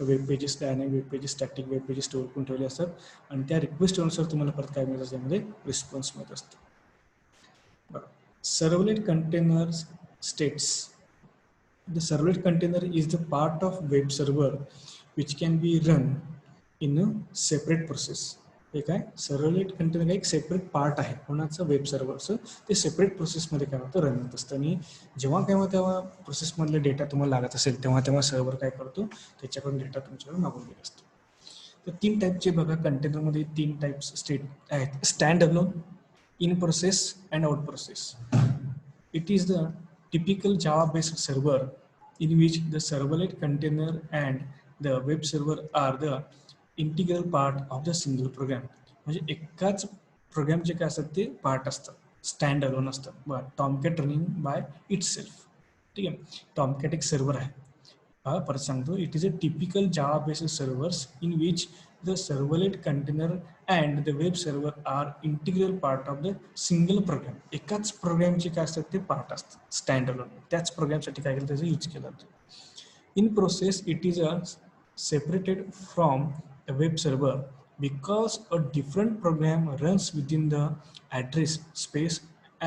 web pages, dynamic web pages, static web pages store करून ठेवले असतात, आणि त्या रिक्वेस्टनुसार तुम्हाला परत काय मिळतं, त्यामध्ये रिस्पॉन्स मिळत असतो. बघा, servlet container states. The servlet container is the part of web server which can be run in a separate process. हे काय, सर्व्हलेट कंटेनर एक सेपरेट पार्ट आहे कोणाचं, वेब सर्व्हरचं. ते सेपरेट प्रोसेसमध्ये काय होतं, रन होत असतं, आणि जेव्हा केव्हा तेव्हा प्रोसेसमधले डेटा तुम्हाला लागत असेल तेव्हा तेव्हा सर्व्हर काय करतो, त्याच्याकडून डेटा तुमच्याकडे मागून घेत असतो. तर तीन टाईपचे बघा कंटेनरमध्ये, तीन टाईप्स स्टेट आहेत, stand alone, in process and out process. It is the typical Java-based server in which the servlet container and the web server are the integral part of the single program. म्हणजे एकाच प्रोग्रामचे काय असतात ते part असतात, stand alone असतात. बघा, टॉमकॅट running by it self. ठीक आहे, टॉमकॅट एक सर्व्हर आहे. परत सांगतो, it is a typical Java based servers in which the servlet container and the web server are integral part of the single program. एकाच प्रोग्रामचे काय असतात ते पार्ट असतात, स्टँड अलोन. त्याच प्रोग्रामसाठी काय केलं, त्याचा यूज केला जातो. In process it is a separated from the web server because a different program runs within the address space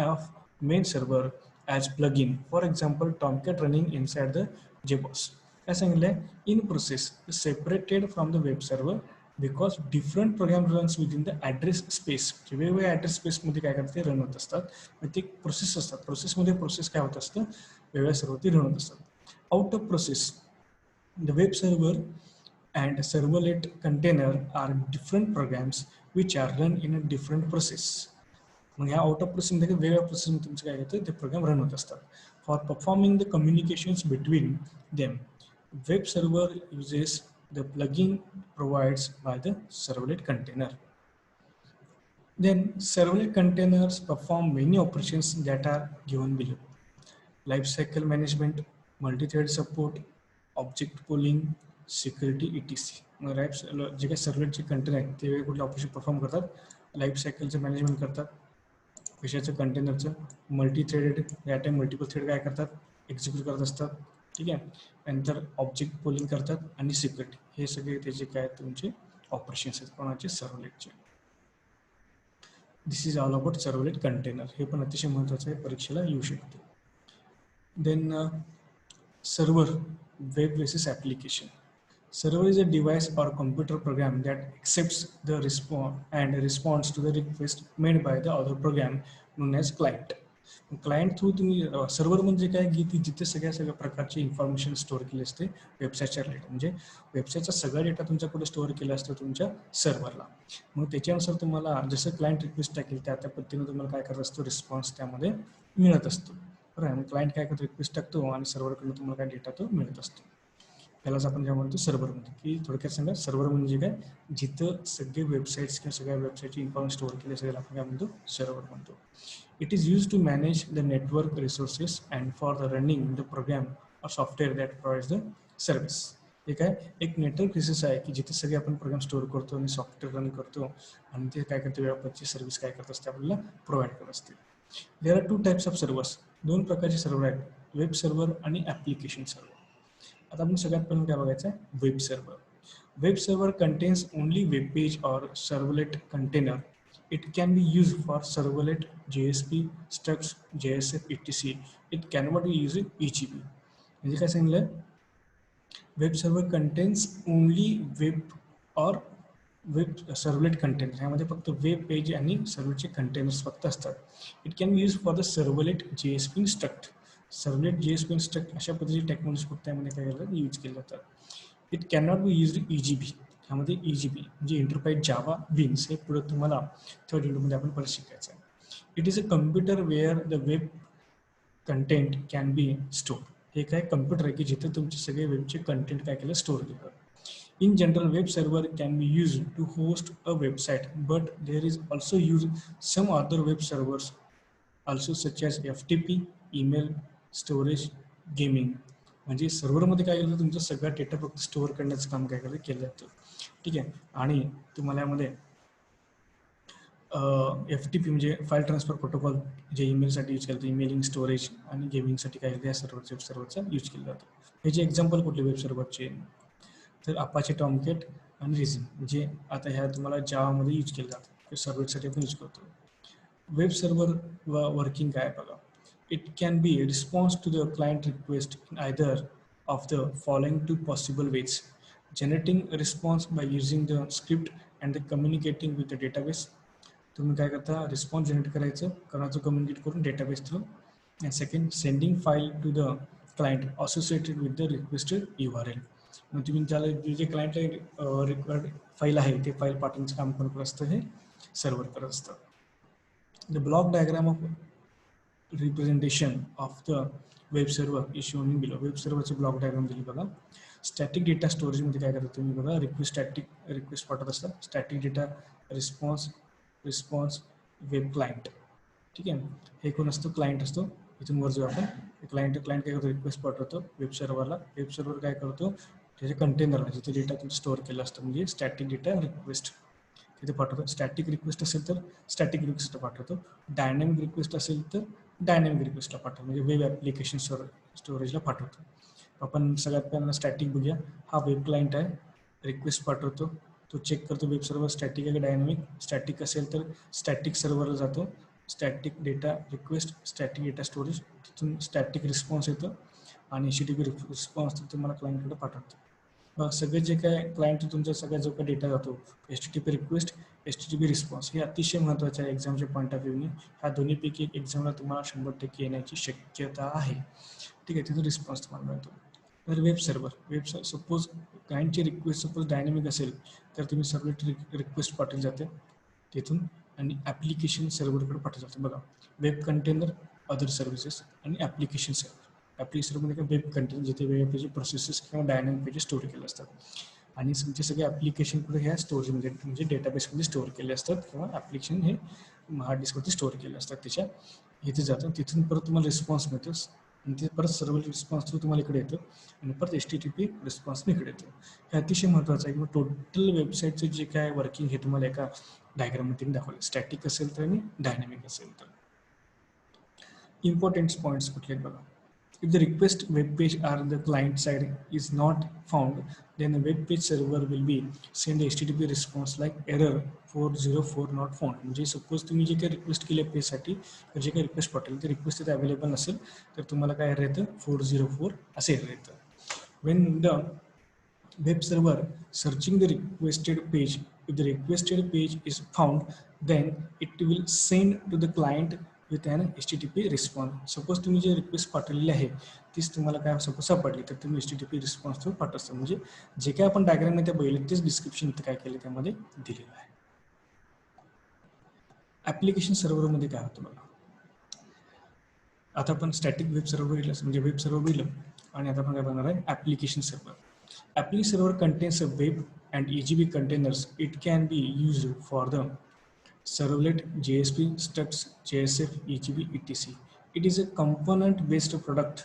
of main server as plugin. For example, Tomcat running inside the JBoss. काय सांगितलंय, in process separated from the web server because different program runs within the address space. वेगवेगळ्या address स्पेसमध्ये काय करतात, ते run होत असतात. मग ते प्रोसेस असतात, प्रोसेसमध्ये प्रोसेस काय होत असतं, वेगवेगळ्या सर्व्हरती रन होत असतात. Out of process, the web server and servlet container are different programs which are run in a different process. मग ह्या आउट ऑफ प्रोसेसमध्ये वेगळ्या प्रोसेसमध्ये तुमचं काय होतं, ते प्रोग्राम रन होत असतात. For performing the communications between them, web server uses the plugin provided by the servlet container. Then servlet containers perform many operations that are given below: lifecycle management, multi-thread support, object pooling, security etc. मग जे काही सर्व्हलेटचे container आहेत ते वेगवेगळे operation perform करतात. Life सायकलचं management करतात, कशाचं, कंटेनरचं. Multi threaded या टाईम मल्टिपल थ्रेड काय करतात, एक्झिक्यूट करत असतात. ठीक आहे, नंतर ऑब्जेक्ट पोलिंग करतात, आणि सिक्युरिटी, हे सगळे त्याचे काय तुमचे ऑपरेशन्स आहेत कोणाचे, सर्व्हलेटचे. This is all about servlet container. हे पण अतिशय महत्त्वाचं आहे, परीक्षेला येऊ शकते. Then server web basis application. Server is a device or computer program that accepts the response to the request made by the other program known as client. Client through तुम्ही, server म्हणजे काय की जिथे सगळ्या प्रकारचे इन्फॉर्मेशन स्टोअर केले असते वेबसाईटच्या रिलेटेड. म्हणजे वेबसाईटचा सगळा डेटा तुमच्याकडे स्टोअर केला असतो तुमच्या सर्व्हरला. मग त्याच्यानुसार तुम्हाला जसं क्लायंट रिक्वेस्ट टाकेल त्या पद्धतीने तुम्हाला काय करत असतो, रिस्पॉन्स त्यामध्ये मिळत असतो. बरं, मग क्लायंट काय करतो, रिक्वेस्ट टाकतो आणि सर्व्हरकडून तुम्हाला काय डेटा तो मिळत असतो. त्यालाच आपण काय म्हणतो, सर्व्हर म्हणतो. की थोडक्यात सांगा, सर्व्हर म्हणजे काय, जिथं सगळे वेबसाईट्स किंवा सगळ्या वेबसाईटची इन्फॉर्मेशन स्टोअर केली असेल आपण काय म्हणतो, सर्व्हर म्हणतो. It is use to manage the network resources and for the running the program or software that provides the service. हे काय, एक नेटवर्क रिसोर्स आहे की जिथे सगळे आपण प्रोग्राम स्टोअर करतो आणि सॉफ्टवेअर रन करतो, आणि ते काय करतो, वेळापरची सर्व्हिस काय करत असते, आपल्याला प्रोव्हाइड करत असते. There are two types of servers. दोन प्रकारचे सर्व्हर आहेत, वेब सर्व्हर आणि ॲप्लिकेशन सर्व्हर. आता आपण सगळ्यात पहिलं काय बघायचं आहे, web server. Web server contains only web page or servlet container. It can be used for servlet, JSP, structs, JSF, etc. It cannot be used EGP. म्हणजे काय सांगितलं, web server contains only web or web servlet container. ह्यामध्ये फक्त web page आणि सर्व्हरचे containers फक्त असतात. It can B use for the servlet, JSP, struct. Servlet, JSP, struct अशा पद्धतीची टेक्नॉलॉजी फक्त त्यामध्ये काय करतात, यूज केले जातात. It cannot be use EGP. ह्यामध्ये EGB म्हणजे एंटरप्राइज जावा बीन्स हे पुढे तुम्हाला थर्ड युनिटमध्ये आपण परत शिकायचं आहे. It is a computer where the web content can be store. हे काय कम्प्युटर आहे की जिथे तुमचे सगळे वेबचे कंटेंट काय केलं स्टोर केलं. In general, web server can be used to host a website, but there is also used some other web servers, also such as FTP, email, storage, gaming. म्हणजे सर्व्हरमध्ये काय केलं तुमचा सगळा डेटा फक्त स्टोअर करण्याचं काम काय केलं जातं. ठीक आहे. आणि तुम्हाला यामध्ये FTP म्हणजे फाईल ट्रान्सफर प्रोटोकॉल जे ईमेलसाठी यूज केलं जातं, ईमेलिंग स्टोरेज आणि गेमिंगसाठी काय या सर्व्हरचा यूज केला जातो. ह्याचे एक्झाम्पल कुठले वेब सर्व्हरचे तर अपाचे टॉमकेट आणि रिझन म्हणजे आता ह्या तुम्हाला जावामध्ये यूज केलं जातं सर्व्हरसाठी आपण यूज करतो. वेब सर्व्हर वर्किंग काय बघा. It can be response to the client request in either of the following two possible ways. Generating response by using the script and the communicating with the database. तुम्ही काय करता response generate करायचं communicate करून database through. And second sending file to the client associated with the requested URL. मग तुम्ही ज्याला जे क्लायंटला रिक्वायर्ड फाईल आहे ते फाईल पाठवण्याचं काम कोण करत असतं हे सर्व्हर करत असतं. The block diagram of representation of the web server is shown in below. Web सर्व्हरचे ब्लॉक डायग्राम दिली बघा. स्टॅटिक डेटा स्टोरेजमध्ये काय करता तुम्ही बघा रिक्वेस्ट पाठवत असतात. Static data response web client. ठीक आहे. हे कोण असतो क्लायंट असतो. इथून वर जाऊ आपण. क्लायंट काय करतो रिक्वेस्ट पाठवतो वेब सर्व्हरला. वेब सर्व्हर काय करतो त्याच्या कंटेनरला जिथे डेटा तुम्ही स्टोअर केला असतो म्हणजे स्टॅटिक डेटा रिक्वेस्ट तिथे पाठवतो. स्टॅटिक रिक्वेस्ट असेल तर स्टॅटिक रिक्वेस्ट पाठवतो. डायनॅमिक रिक्वेस्ट असेल तर डायनॅमिक रिक्वेस्टला पाठवतो म्हणजे वेब ॲप्लिकेशन स्टोरेजला पाठवतो. आपण सगळ्यात पहिल्यांदा स्टॅटिक बघूया. हा वेब क्लायंट आहे. रिक्वेस्ट पाठवतो. तो चेक करतो वेब सर्व्हर स्टॅटिक आहे की डायनॅमिक. स्टॅटिक असेल तर स्टॅटिक सर्व्हरला जातो. Static data request static data storage तिथून स्टॅटिक रिस्पॉन्स येतो आणि HTTP रिस्पॉन्स तुम्हाला क्लायंटकडे पाठवतो. सगळे जे काय क्लायंट तुमचा सगळा जो काही डेटा जातो HTTP रिक्वेस्ट HTTP रिस्पॉन्स हे अतिशय महत्त्वाचे आहे एक्झामच्या पॉईंट ऑफ व्ह्यूने. ह्या दोन्हीपैकी एक एक्झामला तुम्हाला 100% येण्याची शक्यता आहे. ठीक आहे. तिथून रिस्पॉन्स तुम्हाला मिळतो. तर वेब सर्व्हर सपोज क्लायंटची रिक्वेस्ट सपोज डायनॅमिक असेल तर तुम्ही सर्व्हर रिक्वेस्ट पाठवली जाते तिथून आणि ॲप्लिकेशन सर्व्हरकडे पाठवलं जातं. बघा वेब कंटेनर अदर सर्व्हिसेस आणि ॲप्लिकेशन सर्व्हर. ॲप्लिकेशनमध्ये काय वेब कंटेनर जिथे वेब पेजेस प्रोसेसेस किंवा डायनॅमिक पेजेस स्टोअर केले असतात आणि तुमचे सगळे ॲप्लिकेशन कुठे ह्या स्टोरेजमध्ये म्हणजे डेटाबेसमध्ये स्टोअर केले असतात किंवा ॲप्लिकेशन हे हार्ड डिस्कवरती स्टोअर केले असतात. त्याच्या इथे जातं तिथून परत तुम्हाला रिस्पॉन्स मिळतो आणि ते परत सर्व्हर रिस्पॉन्स थ्रू तुम्हाला इकडे येतं आणि परत HTTP रिस्पॉन्स इकडे येतो. हे अतिशय महत्त्वाचं आहे की टोटल वेबसाईटचं जे काय वर्किंग हे तुम्हाला एका डायग्राममध्ये दाखवलं. स्टॅटिक असेल तर आणि डायनॅमिक असेल तर. इम्पॉर्टंट पॉईंट्स कुठले आहेत बघा. If the request web page or the client side is not found, then the web page server will be send a HTTP response like error 404 not found. म्हणजे suppose तुम्ही जे काही request केली पेजसाठी जे काही रिक्वेस्ट पाठवली ते रिक्वेस्ट तिथे अवेलेबल नसेल तर तुम्हाला काय एरर येतं 404 असे एरर येतं. When the web server searching the requested page, if the requested page is found, then it will send to the client with an HTTP response. Suppose तुम्ही जे रिक्वेस्ट पाठवलेली आहे तीच तुम्हाला काय सपोज सापडली तर तुम्ही HTTP रिस्पॉन्स थ्रू पाठवता. म्हणजे जे काय आपण डायग्राममध्ये बघितलं तेच डिस्क्रिप्शन इथं काय केलं त्यामध्ये दिलेलं आहे. ॲप्लिकेशन सर्व्हरमध्ये काय होतं बघा. आता आपण स्टॅटिक वेब सर्व्हर बघितलं म्हणजे वेब सर्व्हर बघितलं आणि आता आपण काय बघणार आहे application server. Application server contains a web and EGB containers. It can be used for the servlet, JSP, structs, JSF, EGB, etc. It is a component-based product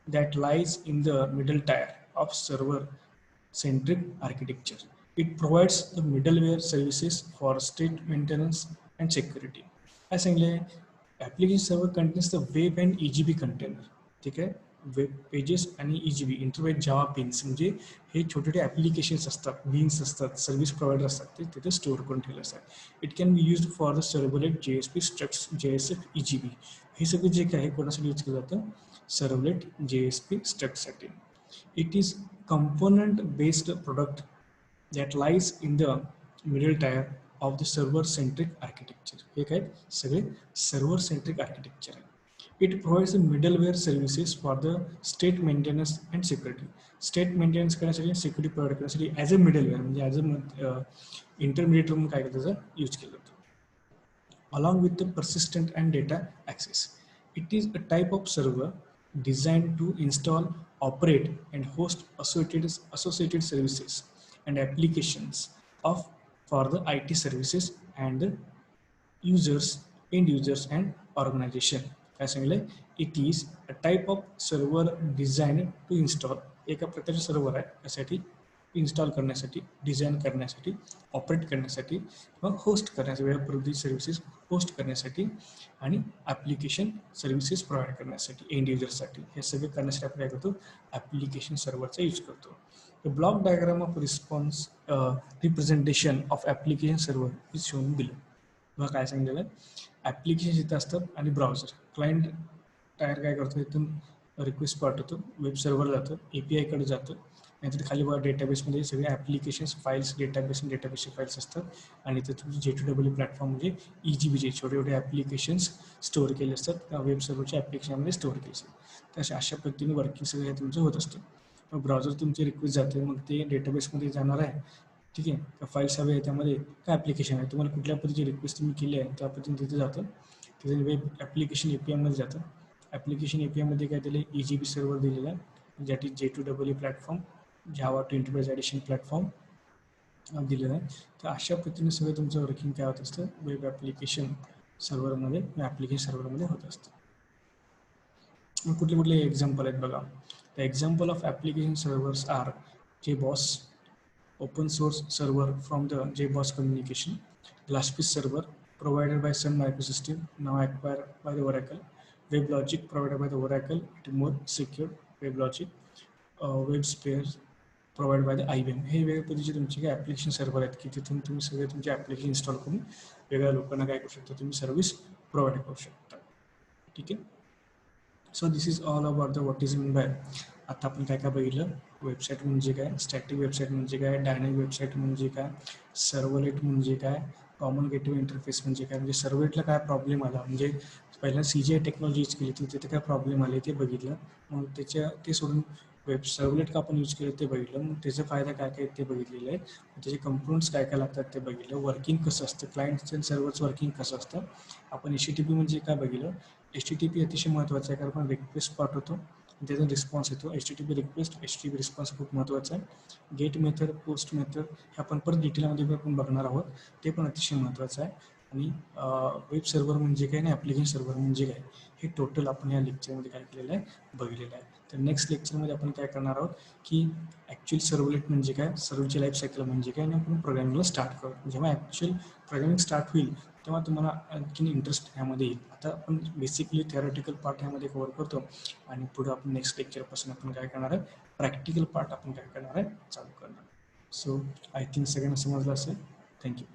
that lies in the middle tier of server-centric architecture. It provides the middleware services for state maintenance and security. I सांगितले application server contains the web and EGB container. ठीक आहे. Web pages आणि EGB internet जावा beans म्हणजे हे छोटे छोटे applications असतात beans असतात सर्व्हिस प्रोव्हायडर असतात ते तिथे स्टोअर करून ठेवले असतात. It can be used for the servlet JSP स्ट्रक्ट्स JSF EGB. हे सगळं जे काय कोणासाठी यूज केलं जातं सर्व्हलेट JSP स्ट्रक्टसाठी. It is component based product that lies in the middle tier of the server centric architecture. हे काय सगळे सर्व्हर सेंट्रिक आर्किटेक्चर आहे. It provides the middleware services for the state maintenance and security. State maintenance करण्यासाठी security provide करण्यासाठी as a middleware म्हणजे as a intermediate म्हणून काय त्याचा यूज केला जातो. Along with the persistent and data access. It is a type of server designed to install, operate, and host associated services and applications of for the IT services and the users, end users, and organization. काय सांगितलं, it is a type of server design to install. एका प्रकारचे server आहे यासाठी install करण्यासाठी, design करण्यासाठी, operate करण्यासाठी किंवा होस्ट करण्यासाठी, वेळापूर्वी सर्व्हिसेस होस्ट करण्यासाठी आणि ॲप्लिकेशन सर्व्हिसेस प्रोव्हाइड करण्यासाठी एंड युजर्ससाठी. हे सगळे करण्यासाठी आपण काय करतो, ॲप्लिकेशन सर्व्हरचा यूज करतो. The block diagram of response representation of application server is shown below. बघा काय सांगितलेलं आहे, ॲप्लिकेशन इथं असतात आणि ब्राउझर. क्लायंट टायर काय करतो, इथून रिक्वेस्ट पाठवतो, वेब सर्व्हरला जातं, API कडे जातं, नाहीतर खाली बघा डेटाबेसमध्ये सगळे ॲप्लिकेशन्स फाईल्स डेटाबेसचे फाईल्स असतात आणि इथं तुमची J2EE प्लॅटफॉर्म म्हणजे EGBJ छोटे छोटे ॲप्लिकेशन्स स्टोअर केले असतात, वेब सर्व्हरच्या ॲप्लिकेशनमध्ये स्टोअर केले असतात. तर अशा पद्धतीने वर्किंग सगळं तुमचं होत असतं. मग ब्राउझर तुमची रिक्वेस्ट जाते, मग ते डेटाबेसमध्ये जाणार आहे, ठीक आहे, फाईल्स हवे आहे, त्यामध्ये काय ॲप्लिकेशन आहे, तुम्हाला कुठल्या पद्धतीची रिक्वेस्ट तुम्ही केली आहे त्या पद्धतीने तिथे जातं. तिथे वेब ॲप्लिकेशन APIमध्ये जातं. ॲप्लिकेशन APIमध्ये काय दिलं, EGB सर्व्हर दिलेला आहे, that is J2EE platform, Java two enterprise edition platform दिलेलं आहे. तर अशा पद्धतीने सगळं तुमचं वर्किंग काय होत असतं, वेब ॲप्लिकेशन सर्व्हरमध्ये, ॲप्लिकेशन सर्व्हरमध्ये होत असतं. मग कुठले कुठले एक्झाम्पल आहेत बघा. The example of application servers are JBoss, open source server from the JBoss Communication, GlassFish server provided by Sun Microsystem, now acquired by the Oracle, WebLogic provided by the Oracle, it more secure, WebLogic, WebSphere provided by the IBM. हे वेगवेगळ्या पद्धतीचे तुमचे काही application server आहेत की तिथून तुम्ही सगळे तुमचे ॲप्लिकेशन इन्स्टॉल करून वेगळ्या लोकांना काय करू शकता, तुम्ही सर्व्हिस प्रोव्हाइड करू शकता. ठीक आहे. So this is all about the what is mean by. आता आपण काय काय बघितलं, वेबसाईट म्हणजे काय, स्टॅटिक वेबसाईट म्हणजे काय, डायनॅमिक वेबसाईट म्हणजे काय, सर्व्हलेट म्हणजे काय, कॉमन गेटवे इंटरफेस म्हणजे काय, म्हणजे सर्व्हलेटला काय प्रॉब्लेम आला, म्हणजे पहिल्यांदा CGI टेक्नॉलॉजी यूज केली तर तिथे काय प्रॉब्लेम आले ते बघितलं. मग ते सोडून वेब सर्व्हलेट का आपण यूज केलं ते बघितलं. मग त्याचा फायदा काय काय ते बघितलेलं आहे, त्याचे कंपोनंट्स काय काय लागतात ते बघितलं, वर्किंग कसं असतं, क्लायंट्स अँड सर्व्हरचं वर्किंग कसं असतं. आपण HTTP म्हणजे काय बघितलं. HTTP अतिशय महत्त्वाचं आहे, कारण आपण रिक्वेस्ट पाठवतो त्याचा रिस्पॉन्स येतो. HTTP रिक्वेस्ट, HTTP रिस्पॉन्स खूप महत्त्वाचा आहे. गेट मेथड, पोस्ट मेथड हे आपण परत डिटेलमध्ये पण बघणार आहोत, ते पण अतिशय महत्त्वाचं आहे. आणि वेब सर्व्हर म्हणजे काय आणि ॲप्लिकेशन सर्व्हर म्हणजे काय हे टोटल आपण या लेक्चरमध्ये काय केलेलं आहे, बघितलेलं आहे. तर नेक्स्ट लेक्चरमध्ये आपण काय करणार आहोत की ॲक्च्युअल सर्व्हलेट म्हणजे काय, सर्व्हरची लाईफ सायकल म्हणजे काय, आणि आपण प्रोग्रामिंगला स्टार्ट करू. जेव्हा ॲक्च्युअल प्रोग्रामिंग स्टार्ट होईल तेव्हा तुम्हाला आणखीन इंटरेस्ट ह्यामध्ये येईल. आता आपण बेसिकली थेरॉटिकल पार्ट ह्यामध्ये कव्हर करतो आणि पुढे आपण नेक्स्ट लेक्चरपासून आपण काय करणार आहे, प्रॅक्टिकल पार्ट आपण काय करणार आहे, चालू करणार. सो आय थिंक सगळ्यांना समजलं असेल. थँक्यू.